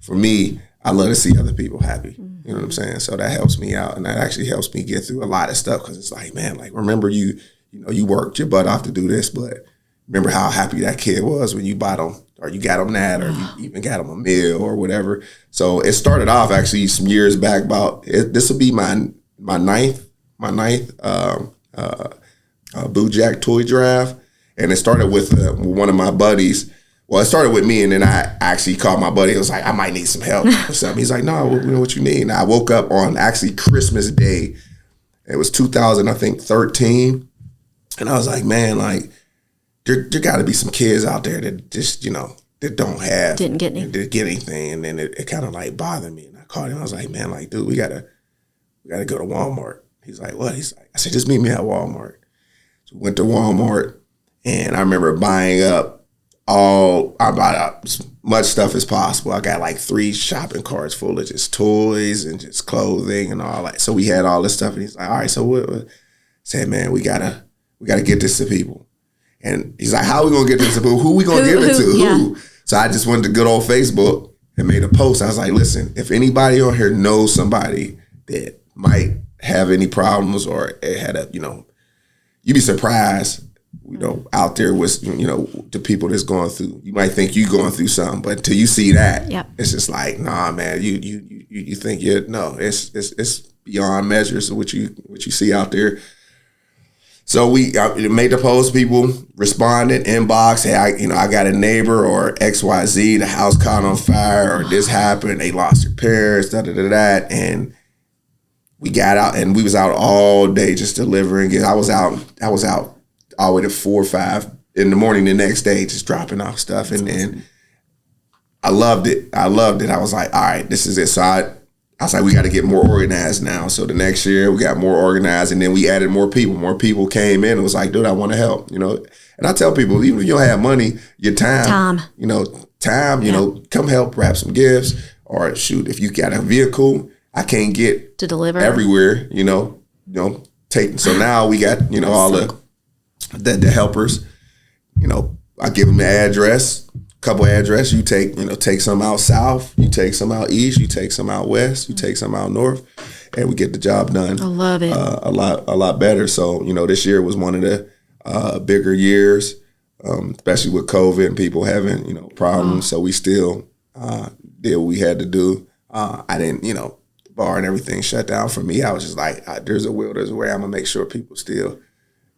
for me, I love to see other people happy. You know what I'm saying? So that helps me out, and that actually helps me get through a lot of stuff, because it's like, man, like, remember you worked your butt off to do this, but remember how happy that kid was when you bought them, or you got them that, or you even got them a meal or whatever. So it started off actually some years back. This will be my ninth Boojack toy draft, and it started with one of my buddies Well, it started with me, and then I actually called my buddy. I was like, I might need some help or something. He's like, no, you know what you need. And I woke up on actually Christmas Day. It was 2013. And I was like, man, like, there got to be some kids out there that just, you know, that don't have. Didn't get anything. And then it kind of like bothered me. And I called him. I was like, man, like, dude, we gotta go to Walmart. He's like, what? He's like, I said, just meet me at Walmart. So we went to Walmart, and I remember buying up I bought as much stuff as possible. I got like 3 shopping carts full of just toys and just clothing and all that. So we had all this stuff, and he's like, all right, so what? I said, man, we gotta get this to people. And he's like, how are we gonna get this to people? Who we gonna give it to? Yeah. Who? So I just went to good old Facebook and made a post. I was like, listen, if anybody on here knows somebody that might have any problems or it had a, you know, you'd be surprised, you know, out there with, you know, the people that's going through. You might think you going through something, but until you see that, it's just like, nah, man, you think it's beyond measures of what you see out there. So we made the post. People responded, inbox, hey, I got a neighbor or XYZ, the house caught on fire, or this happened, they lost their parents, da. And we got out, and we was out all day just delivering. I was out all the way to 4 or 5 in the morning the next day, just dropping off stuff. And then I loved it. I was like, all right, this is it. So I was like, we got to get more organized now. So the next year we got more organized, and then we added more people. More people came in. It was like, dude, I want to help, you know. And I tell people, even if you don't have money, your time, you know, come help wrap some gifts, or shoot, if you got a vehicle, I can't get to deliver everywhere, you know, take. So now we got, you know, all the helpers, you know, I give them the address, couple address. You take some out south, you take some out east, you take some out west, you take some out north, and we get the job done. I love it. A lot better. So, you know, this year was one of the bigger years, especially with COVID and people having, you know, problems. So we still did what we had to do. I didn't, you know, the bar and everything shut down for me. I was just like, there's a will, there's a way. I'm gonna make sure people still,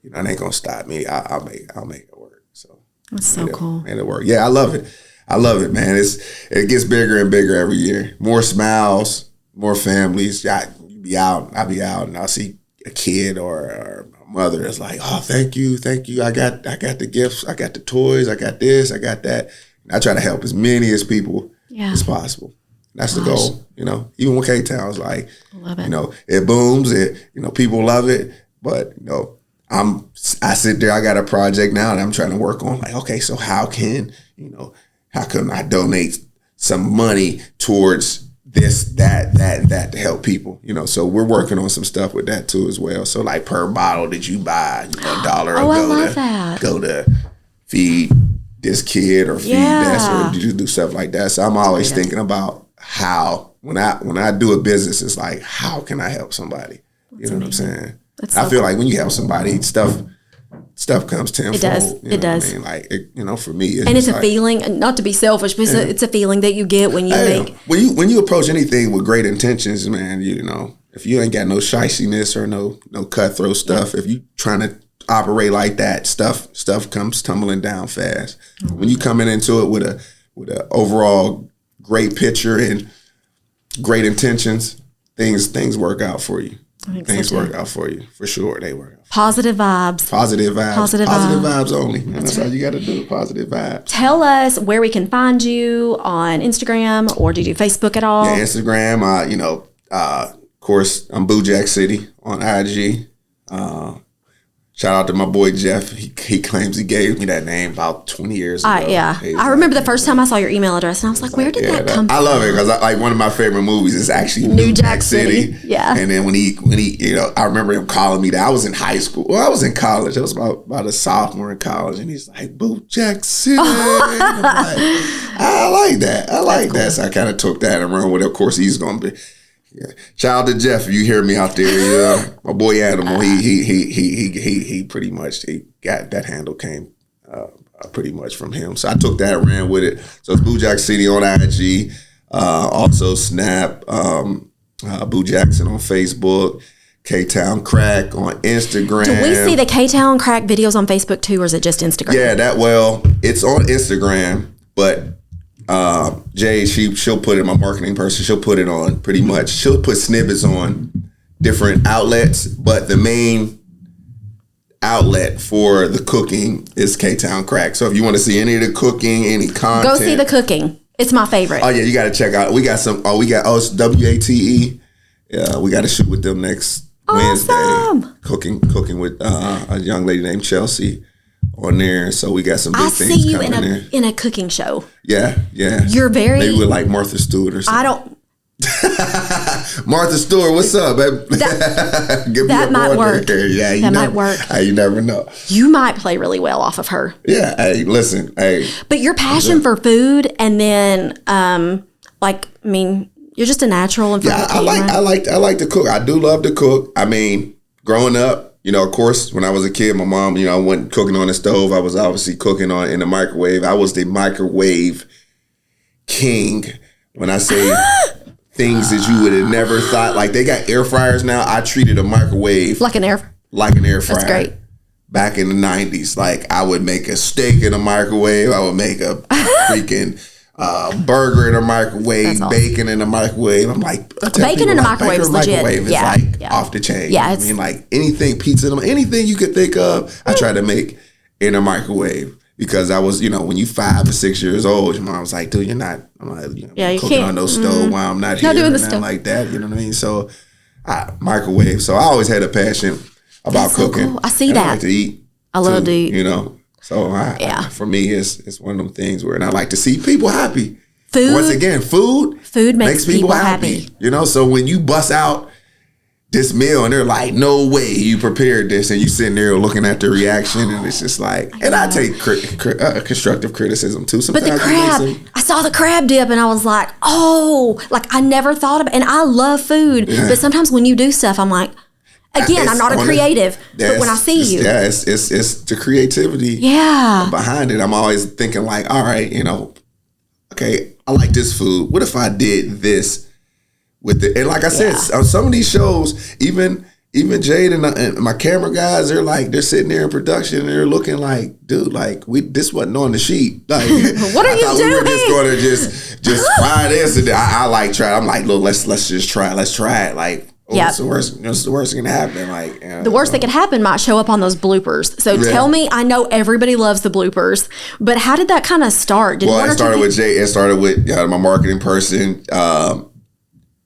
you know, it ain't gonna stop me. I'll make it work. So that's so cool. And it worked. Yeah, I love it, man. It gets bigger and bigger every year. More smiles, more families. I'll be out, and I'll see a kid or a mother that's like, oh, thank you. I got the gifts, I got the toys, I got this, I got that. And I try to help as many as people as possible. That's the goal, you know. Even with K-town, it's like, you know, it booms. It, you know, people love it, but you know. I sit there, I got a project now that I'm trying to work on. Like, okay, so how can I donate some money towards this, that to help people? You know, so we're working on some stuff with that too as well. So like per bottle that you buy, you know, $1 go to feed this kid or feed that, or do stuff like that. So I'm always thinking about how when I do a business, it's like, how can I help somebody? You know what I'm saying? I feel like when you help somebody, stuff comes tenfold. It does. It does. I mean? Like, you know, for me, it's a feeling. Not to be selfish, but it's a feeling that you get when you when you approach anything with great intentions, man. You know, if you ain't got no shiciness or no cutthroat stuff, if you trying to operate like that, stuff comes tumbling down fast. When you coming into it with a overall great picture and great intentions, things work out for you. Things work out for you, for sure. They work out. Positive vibes. Positive vibes only. And that's all you got to do, positive vibes. Tell us where we can find you on Instagram, or do you do Facebook at all? Yeah, Instagram. Of course, I'm Boojack City on IG. Shout out to my boy Jeff. He claims he gave me that name about 20 years ago. I remember the first time I saw your email address, and I was like, where did that come from? I love it because like one of my favorite movies is actually New Jack City. Yeah. And then when he, you know, I remember him calling me that. I was in high school. Well, I was in college. I was about a sophomore in college, and he's like, Boojack City. I'm like, I like that. That's cool. So I kind of took that and ran with it. Of course, he's going to be. Yeah. Shout out to Jeff if you hear me out there. Yeah. My boy Animal, he pretty much got that handle came pretty much from him. So I took that and ran with it. So it's Boojack City on IG, also Snap, Boojackson on Facebook, K-town Krackin on Instagram. Do we see the K-town Krackin videos on Facebook too, or is it just Instagram? Yeah, it's on Instagram. But Jay, she'll put it, my marketing person, she'll put it on pretty much. She'll put snippets on different outlets, but the main outlet for the cooking is K-town Krackin. So if you want to see any of the cooking, any content, go see the cooking. It's my favorite. Oh yeah, you got to check out. We got some. It's WATE. Yeah, we got to shoot with them next Wednesday. Cooking with a young lady named Chelsea on there. So we got some big things coming there. I see you in a cooking show. Yeah. You're very maybe with like Martha Stewart or something. I don't. Martha Stewart, what's up, baby? That might work. Yeah, that might work. You never know. You might play really well off of her. Yeah. Hey, listen. Hey. But your passion for food, and then, you're just a natural in front of the camera. I like to cook. I do love to cook. I mean, growing up, of course, when I was a kid, my mom, wasn't cooking on the stove. I was obviously cooking in the microwave. I was the microwave king. When I say things that you would have never thought, like they got air fryers now. I treated a microwave like an air fryer. That's great. Back in the 90s, like I would make a steak in a microwave. I would make a freaking burger in a microwave, awesome. Bacon in a microwave. I'm like, bacon in a microwave is legit. Is off the chain. Yeah, I mean, like anything, pizza, anything you could think of, I try to make in a microwave. Because I was, when you 5 or 6 years old, your mom was like, dude, I'm not you cooking on no stove while I'm not here. Doing the stuff like that, you know what I mean? So, microwave. So I always had a passion about cooking. So cool. I see that. I like to eat. I love to eat. So for me, it's one of them things where, and I like to see people happy. Food. Once again, food makes people happy. So when you bust out this meal and they're like, no way you prepared this, and you sitting there looking at the reaction, and it's just like, and I take constructive criticism too. Sometimes but the crab, I saw the crab dip and I was like, I never thought of it. And I love food, but sometimes when you do stuff, I'm like, again, I'm not a creative, but when I see you. Yeah, it's the creativity behind it. I'm always thinking like, all right, okay, I like this food. What if I did this? With it, and like I said, on some of these shows, even Jade and my camera guys, they're sitting there in production and they're looking like, dude, like this wasn't on the sheet. Like, what are you doing? We were just going to just fry this, and I like try. I'm like, look, let's just try. Let's try it. Like, what's the worst? What's the worst that can happen? Like, the worst that could happen might show up on those bloopers. So tell me, I know everybody loves the bloopers, but how did that kind of start? It started with Jade. It started with my marketing person.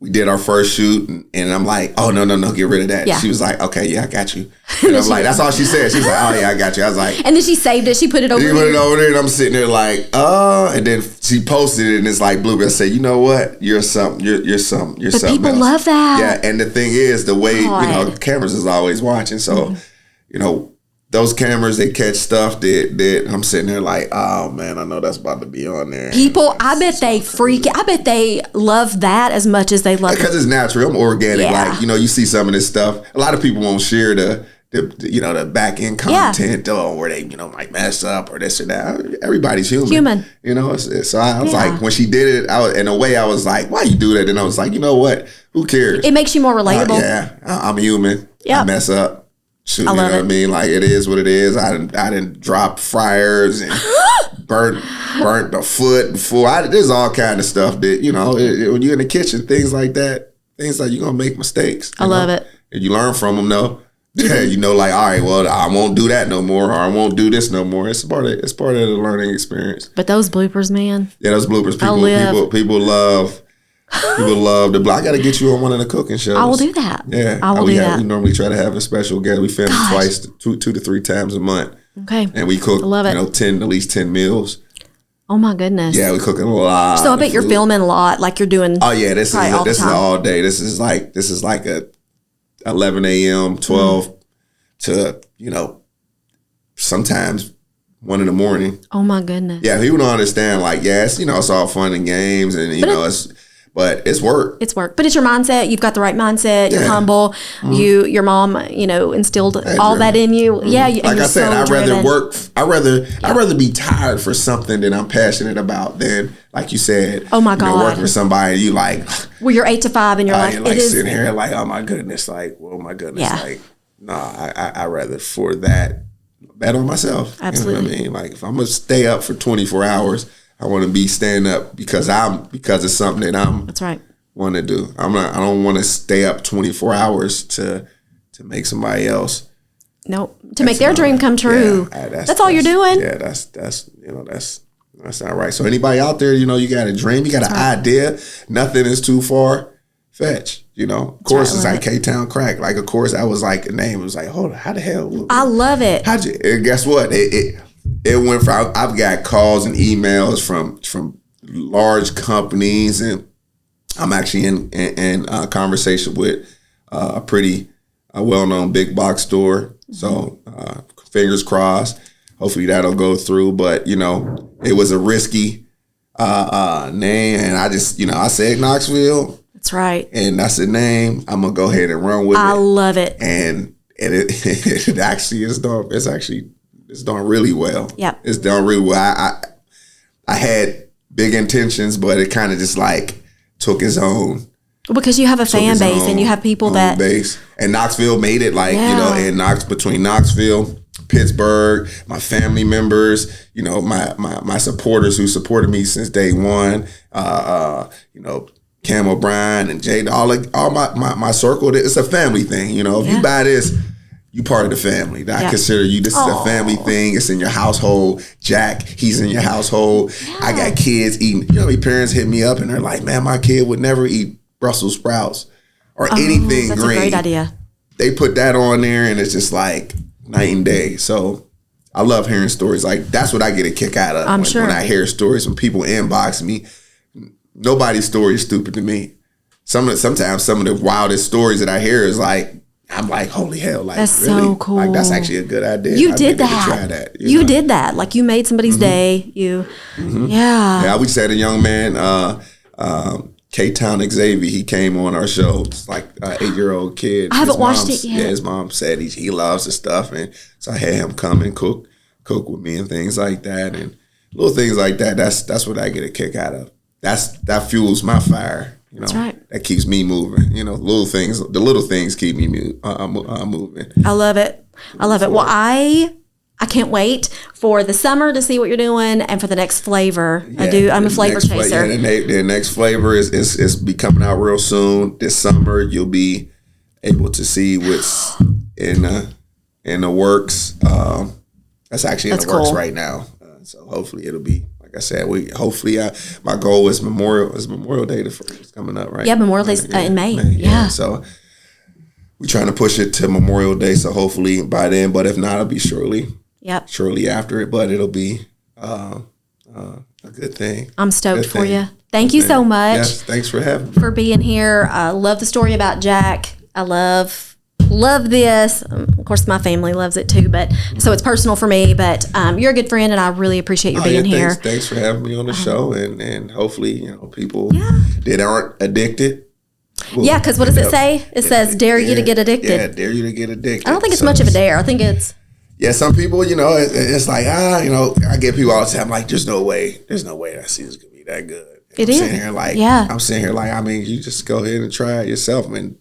We did our first shoot, and I'm like, oh, no, get rid of that. Yeah. She was like, okay, yeah, I got you. And I'm like, that's all she said. She was like, oh, yeah, I got you. I was like. And then she saved it. She put it over there. She put it over there, and I'm sitting there like, and then she posted it, and it's like blooper. I said, you know what? You're something. You're something. You're something people else. Love that. Yeah, and the thing is, the way, cameras is always watching. So, those cameras, they catch stuff that I'm sitting there like, oh man, I know that's about to be on there. People, I bet they love that as much as they love because it's natural. I'm organic. Yeah. Like, you see some of this stuff. A lot of people won't share the back end content where they, might mess up or this or that. Everybody's human. So I was like, when she did it, in a way I was like, why you do that? And I was like, you know what? Who cares? It makes you more relatable. I'm human. I mess up. Shoot, you know what I mean? Like, it is what it is. I didn't drop fryers and burnt the foot before. There's all kind of stuff that, when you're in the kitchen, things like that, you're going to make mistakes. I love it. And you learn from them, though. Like, all right, well, I won't do that no more, or I won't do this no more. It's part of the learning experience. But those bloopers, man. Yeah, those bloopers. People love. People love the block. I got to get you on one of the cooking shows. I will do that. Yeah, I will do that. We normally try to have a special guest. We film twice, 2 to 3 times a month. Okay, and we cook. I love it. At least 10 meals. Oh my goodness. Yeah, we cooking a lot. So I bet you're filming a lot, like you're doing. Oh yeah, this is all day. This is like a 11 a.m., 12 to sometimes 1 in the morning. Oh my goodness. Yeah, people don't understand. Like, it's all fun and games, and But it's work. It's work. But it's your mindset. You've got the right mindset. You're humble. Mm-hmm. Your mom, instilled all that in you. Mm-hmm. Yeah. Like I said, I'd rather work. I'd rather be tired for something that I'm passionate about than, like you said, oh my God, working for somebody you like. Well, you're 8 to 5 and you're like sitting here like, oh my goodness. Like, oh my goodness. Yeah. Like, I rather for that bet on myself. Absolutely. You know what I mean? Like, if I'm going to stay up for 24 hours, I want to be stand up because it's something that I'm. That's right. Want to do. I don't want to stay up 24 hours to make somebody else. Nope. To make their dream come true. Yeah, that's all you're doing. Yeah, that's not right. So anybody out there, you got a dream, you got an idea, nothing is too far fetched. Of course, it's like K-town Krackin. Like, of course, that was like a name. It was like, hold on, how the hell? I love it. How'd you? And guess what? It went from. I've got calls and emails from large companies, and I'm actually in conversation with a pretty well-known big box store. So fingers crossed. Hopefully that'll go through. But it was a risky name, and I just I said Knoxville. That's right. And that's the name. I'm gonna go ahead and run with it. I love it. And it actually is doing. It's doing really well. Yeah, it's done really well. I had big intentions, but it kind of just like took its own. Because you have a fan base and you have people that base. And Knoxville made it between Knoxville, Pittsburgh, my family members, my supporters who supported me since day one, Cam O'Brien and Jade, all my circle. It's a family thing. If you buy this, you part of the family. I consider you. This is a family thing. It's in your household. Jack, he's in your household. Yeah. I got kids eating. My parents hit me up and they're like, "Man, my kid would never eat Brussels sprouts or anything that's green." That's a great idea. They put that on there and it's just like night and day. So I love hearing stories. Like, that's what I get a kick out of. When I hear stories, when people inbox me, nobody's story is stupid to me. Sometimes some of the wildest stories that I hear is like, I'm like, holy hell! Like, that's really? So cool. Like, that's actually a good idea. You did that. Try that. You did that. Like, you made somebody's day. Yeah. We just had a young man, K-town Xavier. He came on our show. It's like an 8-year-old kid. I haven't watched it yet. Yeah, his mom said he loves the stuff, and so I had him come and cook with me and things like that, and little things like that. That's what I get a kick out of. That fuels my fire. That's right. That keeps me moving. The little things keep me moving. I love it. Well, I can't wait for the summer to see what you're doing and for the next flavor. Yeah, I'm a flavor chaser. The next flavor is be coming out real soon. This summer, you'll be able to see what's in the works. That's actually in the works right now. So hopefully it'll be. Like I said, my goal is Memorial Day is coming up, right? Yeah, Memorial Day's in May. Yeah. So we're trying to push it to Memorial Day. So hopefully by then, but if not, it'll be shortly after it. But it'll be a good thing. I'm stoked for you. Thank you so much. Yes, thanks for having me. For being here. I love the story about Jack. I love this. Of course, my family loves it too, but so it's personal for me. But you're a good friend, and I really appreciate you being here. Thanks for having me on the show, and hopefully, people that aren't addicted. Because what does it say? It says, "Dare you to get addicted." Yeah, dare you to get addicted. I don't think it's much of a dare. I think it's. Yeah, some people, it's like I get people all the time like, there's no way that season's gonna be that good. I'm sitting here like, you just go ahead and try it yourself, man.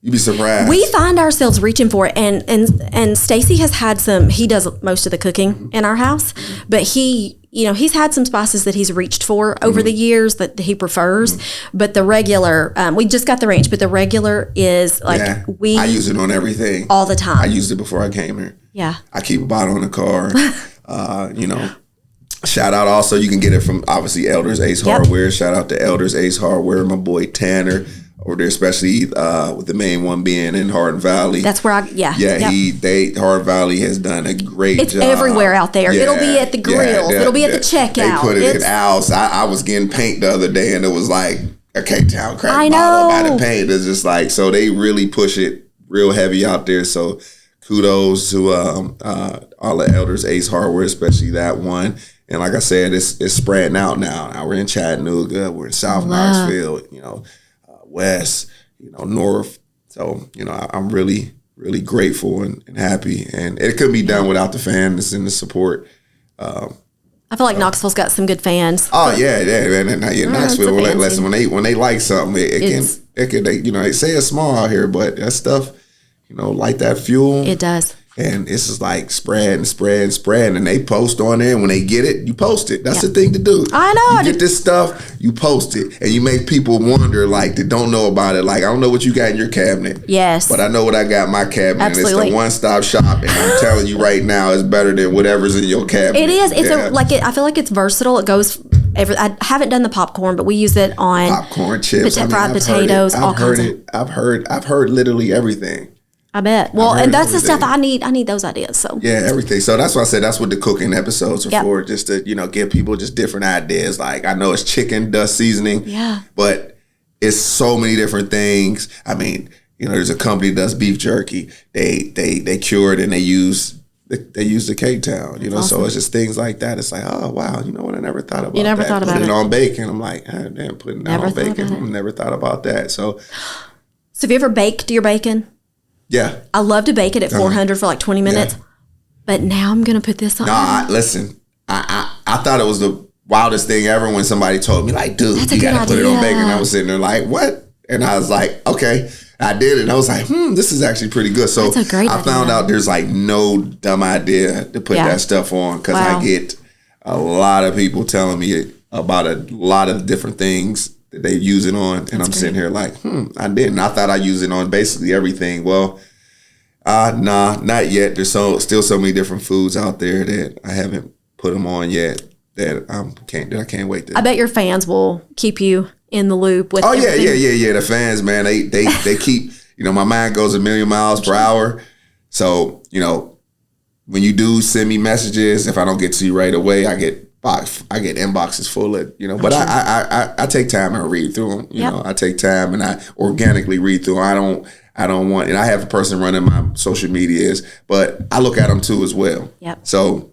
You'd be surprised. We find ourselves reaching for it, and Stacy has had some. He does most of the cooking in our house, but he's had some spices that he's reached for over the years that he prefers. But the regular, we just got the range, but the regular is like I use it on everything all the time. I used it before I came here. Yeah, I keep a bottle in the car. Shout out also, you can get it from obviously Elders Ace Hardware. Shout out to Elders Ace Hardware, my boy Tanner. Over there, especially with the main one being in Hardin Valley. That's where Hardin Valley has done a great job. It's everywhere out there. It'll be at the grills. It'll be at the checkout. They put it in Al's. I was getting paint the other day, and it was like a K-town Krackin bottle by the paint. It's just like, so they really push it real heavy out there. So kudos to all the Elders Ace Hardware, especially that one. And like I said, it's spreading out now. Now we're in Chattanooga. We're in South Knoxville. West, North. So, I'm really, really grateful and happy. And it couldn't be done without the fans and the support. I feel like Knoxville's got some good fans. Oh yeah, man. Knoxville, listen, when they like something, they say it's small out here, but that stuff, like that fuel. It does. And it's just like spread and spread and spread. And they post on there. And when they get it, you post it. That's the thing to do. I know. You get this stuff, you post it. And you make people wonder, like, that don't know about it. Like, I don't know what you got in your cabinet. Yes. But I know what I got in my cabinet. Absolutely. And it's the one-stop shop. And I'm telling you right now, it's better than whatever's in your cabinet. It is. It's I feel like it's versatile. It goes I haven't done the popcorn, but we use it on popcorn, chips, fried potatoes, all kinds of. I've heard literally everything. I bet. Well, and that's the stuff I need. I need those ideas. So yeah, everything. So that's why I said that's what the cooking episodes are for, just to give people just different ideas. Like, I know it's chicken dust seasoning, but it's so many different things. I mean, there's a company that does beef jerky. They cure it and they use the K-town. Awesome. So it's just things like that. It's like, oh wow, you know what? I never thought about that. You never thought about it. Put it on bacon. I'm like, oh, damn, putting that on bacon. Never thought about that. So have you ever baked your bacon? Yeah. I love to bake it at 400 for like 20 minutes. Yeah. But now I'm going to put this on. No, listen, I thought it was the wildest thing ever when somebody told me, like, dude, you got to put it on bacon. I was sitting there like, what? And I was like, okay. I did it. And I was like, this is actually pretty good. So I found out there's like no dumb idea to put that stuff on, because I get a lot of people telling me about a lot of different things that they use it on, and I'm sitting here like, I didn't. I thought I used it on basically everything. Well, nah, not yet. There's still so many different foods out there that I haven't put them on yet that I can't wait to. I bet your fans will keep you in the loop with. Oh yeah. The fans, man, they keep. My mind goes a million miles per hour. So when you do send me messages, if I don't get to you right away, I get inboxes full of, but I take time and read through them. I take time and I organically read through them. I don't want, and I have a person running my social medias, but I look at them too as well. Yep. So,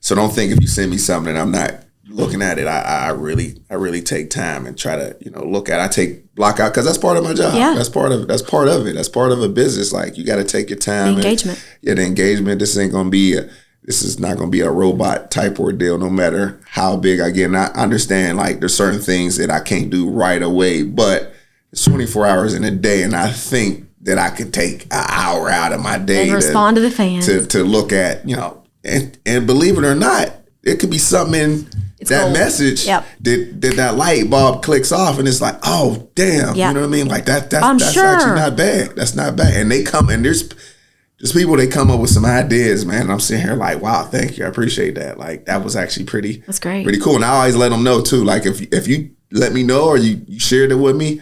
so don't think if you send me something and I'm not looking at it, I really take time and try to, look at it. I take block out, because that's part of my job. Yeah. That's part of it. That's part of a business. Like, you got to take your time. The engagement. The engagement. This is not going to be a robot type ordeal, no matter how big I get. And I understand, like, there's certain things that I can't do right away, but it's 24 hours in a day, and I think that I could take an hour out of my day and respond to the fans. To look at, and believe it or not, it could be something in that message that light bulb clicks off, and it's like, oh, damn. You know what I mean? Like, that's actually not bad. That's not bad. And they come, and there's people, they come up with some ideas, man. And I'm sitting here like, wow, thank you. I appreciate that. Like, that was actually that's great. Pretty cool. And I always let them know too. Like, if you let me know or you shared it with me,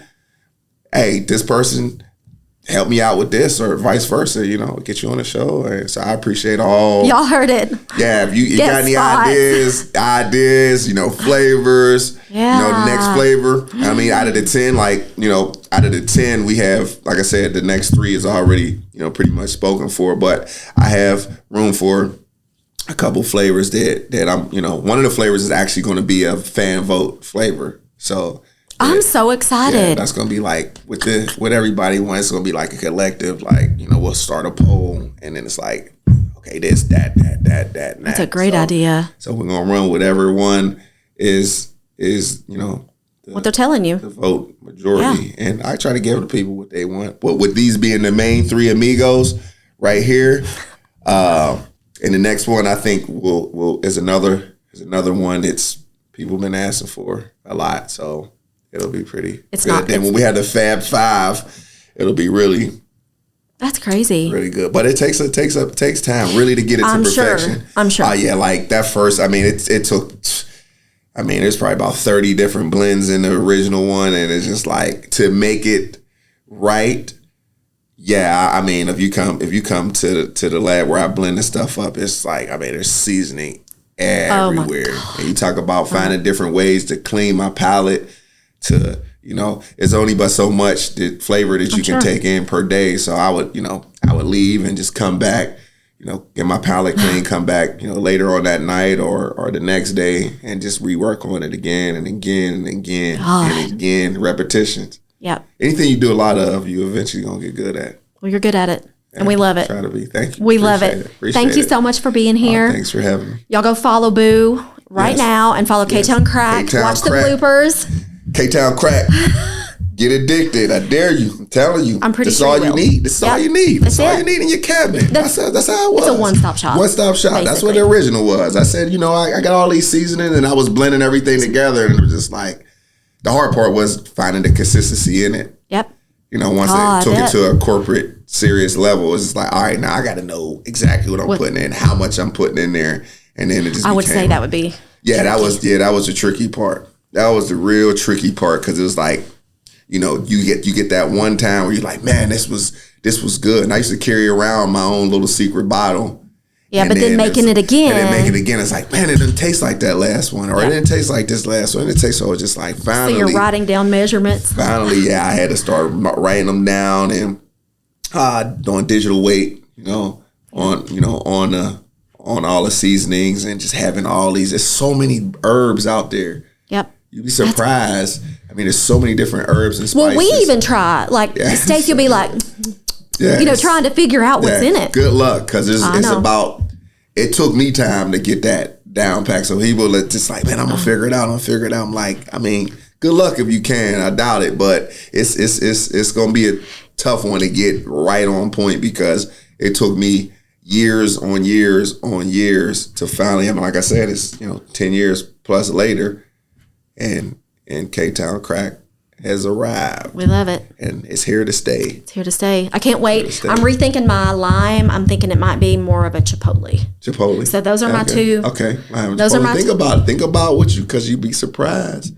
hey, this person help me out with this, or vice versa, get you on the show. And so I appreciate all. Y'all heard it. Yeah. If you got any ideas, flavors, the next flavor. I mean, out of the 10, we have, like I said, the next 3 is already, pretty much spoken for, but I have room for a couple flavors that I'm, one of the flavors is actually going to be a fan vote flavor. So I'm so excited. Yeah, that's going to be like, with everybody wants, it's going to be like a collective, like, we'll start a poll, and then it's like, okay, this, that. That's a great idea. So we're going to run whatever one is what they're telling you. The vote majority. Yeah. And I try to give the people what they want. But with these being the main 3 amigos right here, and the next one I think is another one that's people been asking for a lot. So it'll be pretty good. Then when we have the Fab 5, it'll be really. That's crazy. Really good. But it takes time really to get it to perfection. I'm sure. Yeah, like that first, I mean, it took, there's probably about 30 different blends in the original one, and it's just like, to make it right. Yeah, I mean, if you come to the lab where I blend the stuff up, it's like, there's seasoning everywhere. And you talk about finding different ways to clean my palate to, it's only but so much the flavor that you can take in per day. So I would leave and just come back, get my palate clean, come back, later on that night or the next day, and just rework on it again and again and again and again, repetitions. Yep. Anything you do a lot of, you eventually gonna get good at. Well, you're good at it. And we love it. Try to be. Thank you. We love it. Thank you so much for being here. Thanks for having me. Y'all go follow Boo right now, and follow K-town Krackin. Watch the bloopers. K-town Krackin. Get addicted. I dare you. I'm telling you. I'm pretty That's sure all you you will. need. That's all you need. That's all you need in your cabinet. That's how it was. It's a one-stop shop. One-stop shop. Basically. That's what the original was. I said, I got all these seasonings, and I was blending everything together, and it was just like, the hard part was finding the consistency in it. Yep. Once they took it to a corporate, serious level, it's just like, all right, now I got to know exactly what I'm putting in, how much I'm putting in there, and then it just. I would say that would be. Yeah, that was the tricky part. That was the real tricky part because it was like, you get that one time where you're like, man, this was good, and I used to carry around my own little secret bottle. Yeah, but then making it again. And then making it again, it's like, man, it didn't taste like that last one. Or it didn't taste like this last one. It tastes so just like finally. So you're writing down measurements. Finally, I had to start writing them down and doing digital weight, on all the seasonings and just having all these. There's so many herbs out there. Yep. You'd be surprised. There's so many different herbs and spices. Well, we even try. Like, Stacey will be like, trying to figure out what's in it. Good luck, because it's about. It took me time to get that down pack. So people are just like, man, I'm gonna figure it out. I'm like, good luck if you can. I doubt it, but it's gonna be a tough one to get right on point because it took me years on years on years to finally. Like I said, it's 10 years plus later, and K-town Krackin has arrived. We love it. And it's here to stay. It's here to stay. I can't wait. I'm rethinking my lime. I'm thinking it might be more of a chipotle. Chipotle. So those are my two. Okay. Those are my Think about it. Think about because you'd be surprised.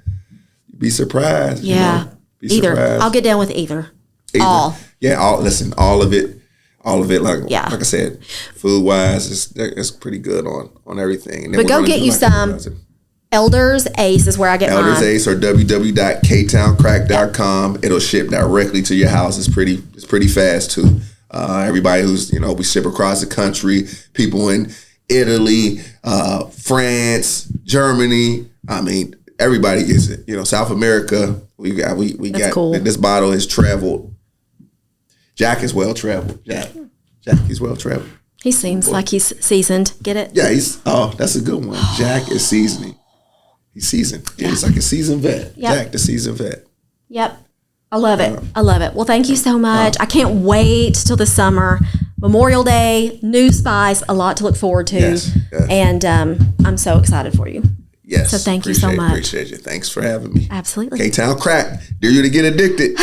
You'd be surprised. Yeah. Either. Surprised. I'll get down with either. All. Yeah. All of it. Like I said, food wise, it's pretty good on everything. But go get you some. Elders Ace is where I get mine. Elders Ace or www.ktownkrack.com. It'll ship directly to your house. It's pretty fast too. Everybody who's we ship across the country. People in Italy, France, Germany. Everybody gets it. South America. We got cool. This bottle has traveled. Jack is well traveled. Jack is well traveled. He seems like he's seasoned. Get it? Yeah, that's a good one. Jack is seasoning. He's seasoned. Yeah. He's like a seasoned vet. Yep. Jack, the seasoned vet. Yep. I love it. Well, thank you so much. I can't wait till the summer. Memorial Day, new spice, a lot to look forward to. Yes. And I'm so excited for you. Yes. So thank you so much. Appreciate you. Thanks for having me. Absolutely. K-town Krackin. Dare you to get addicted.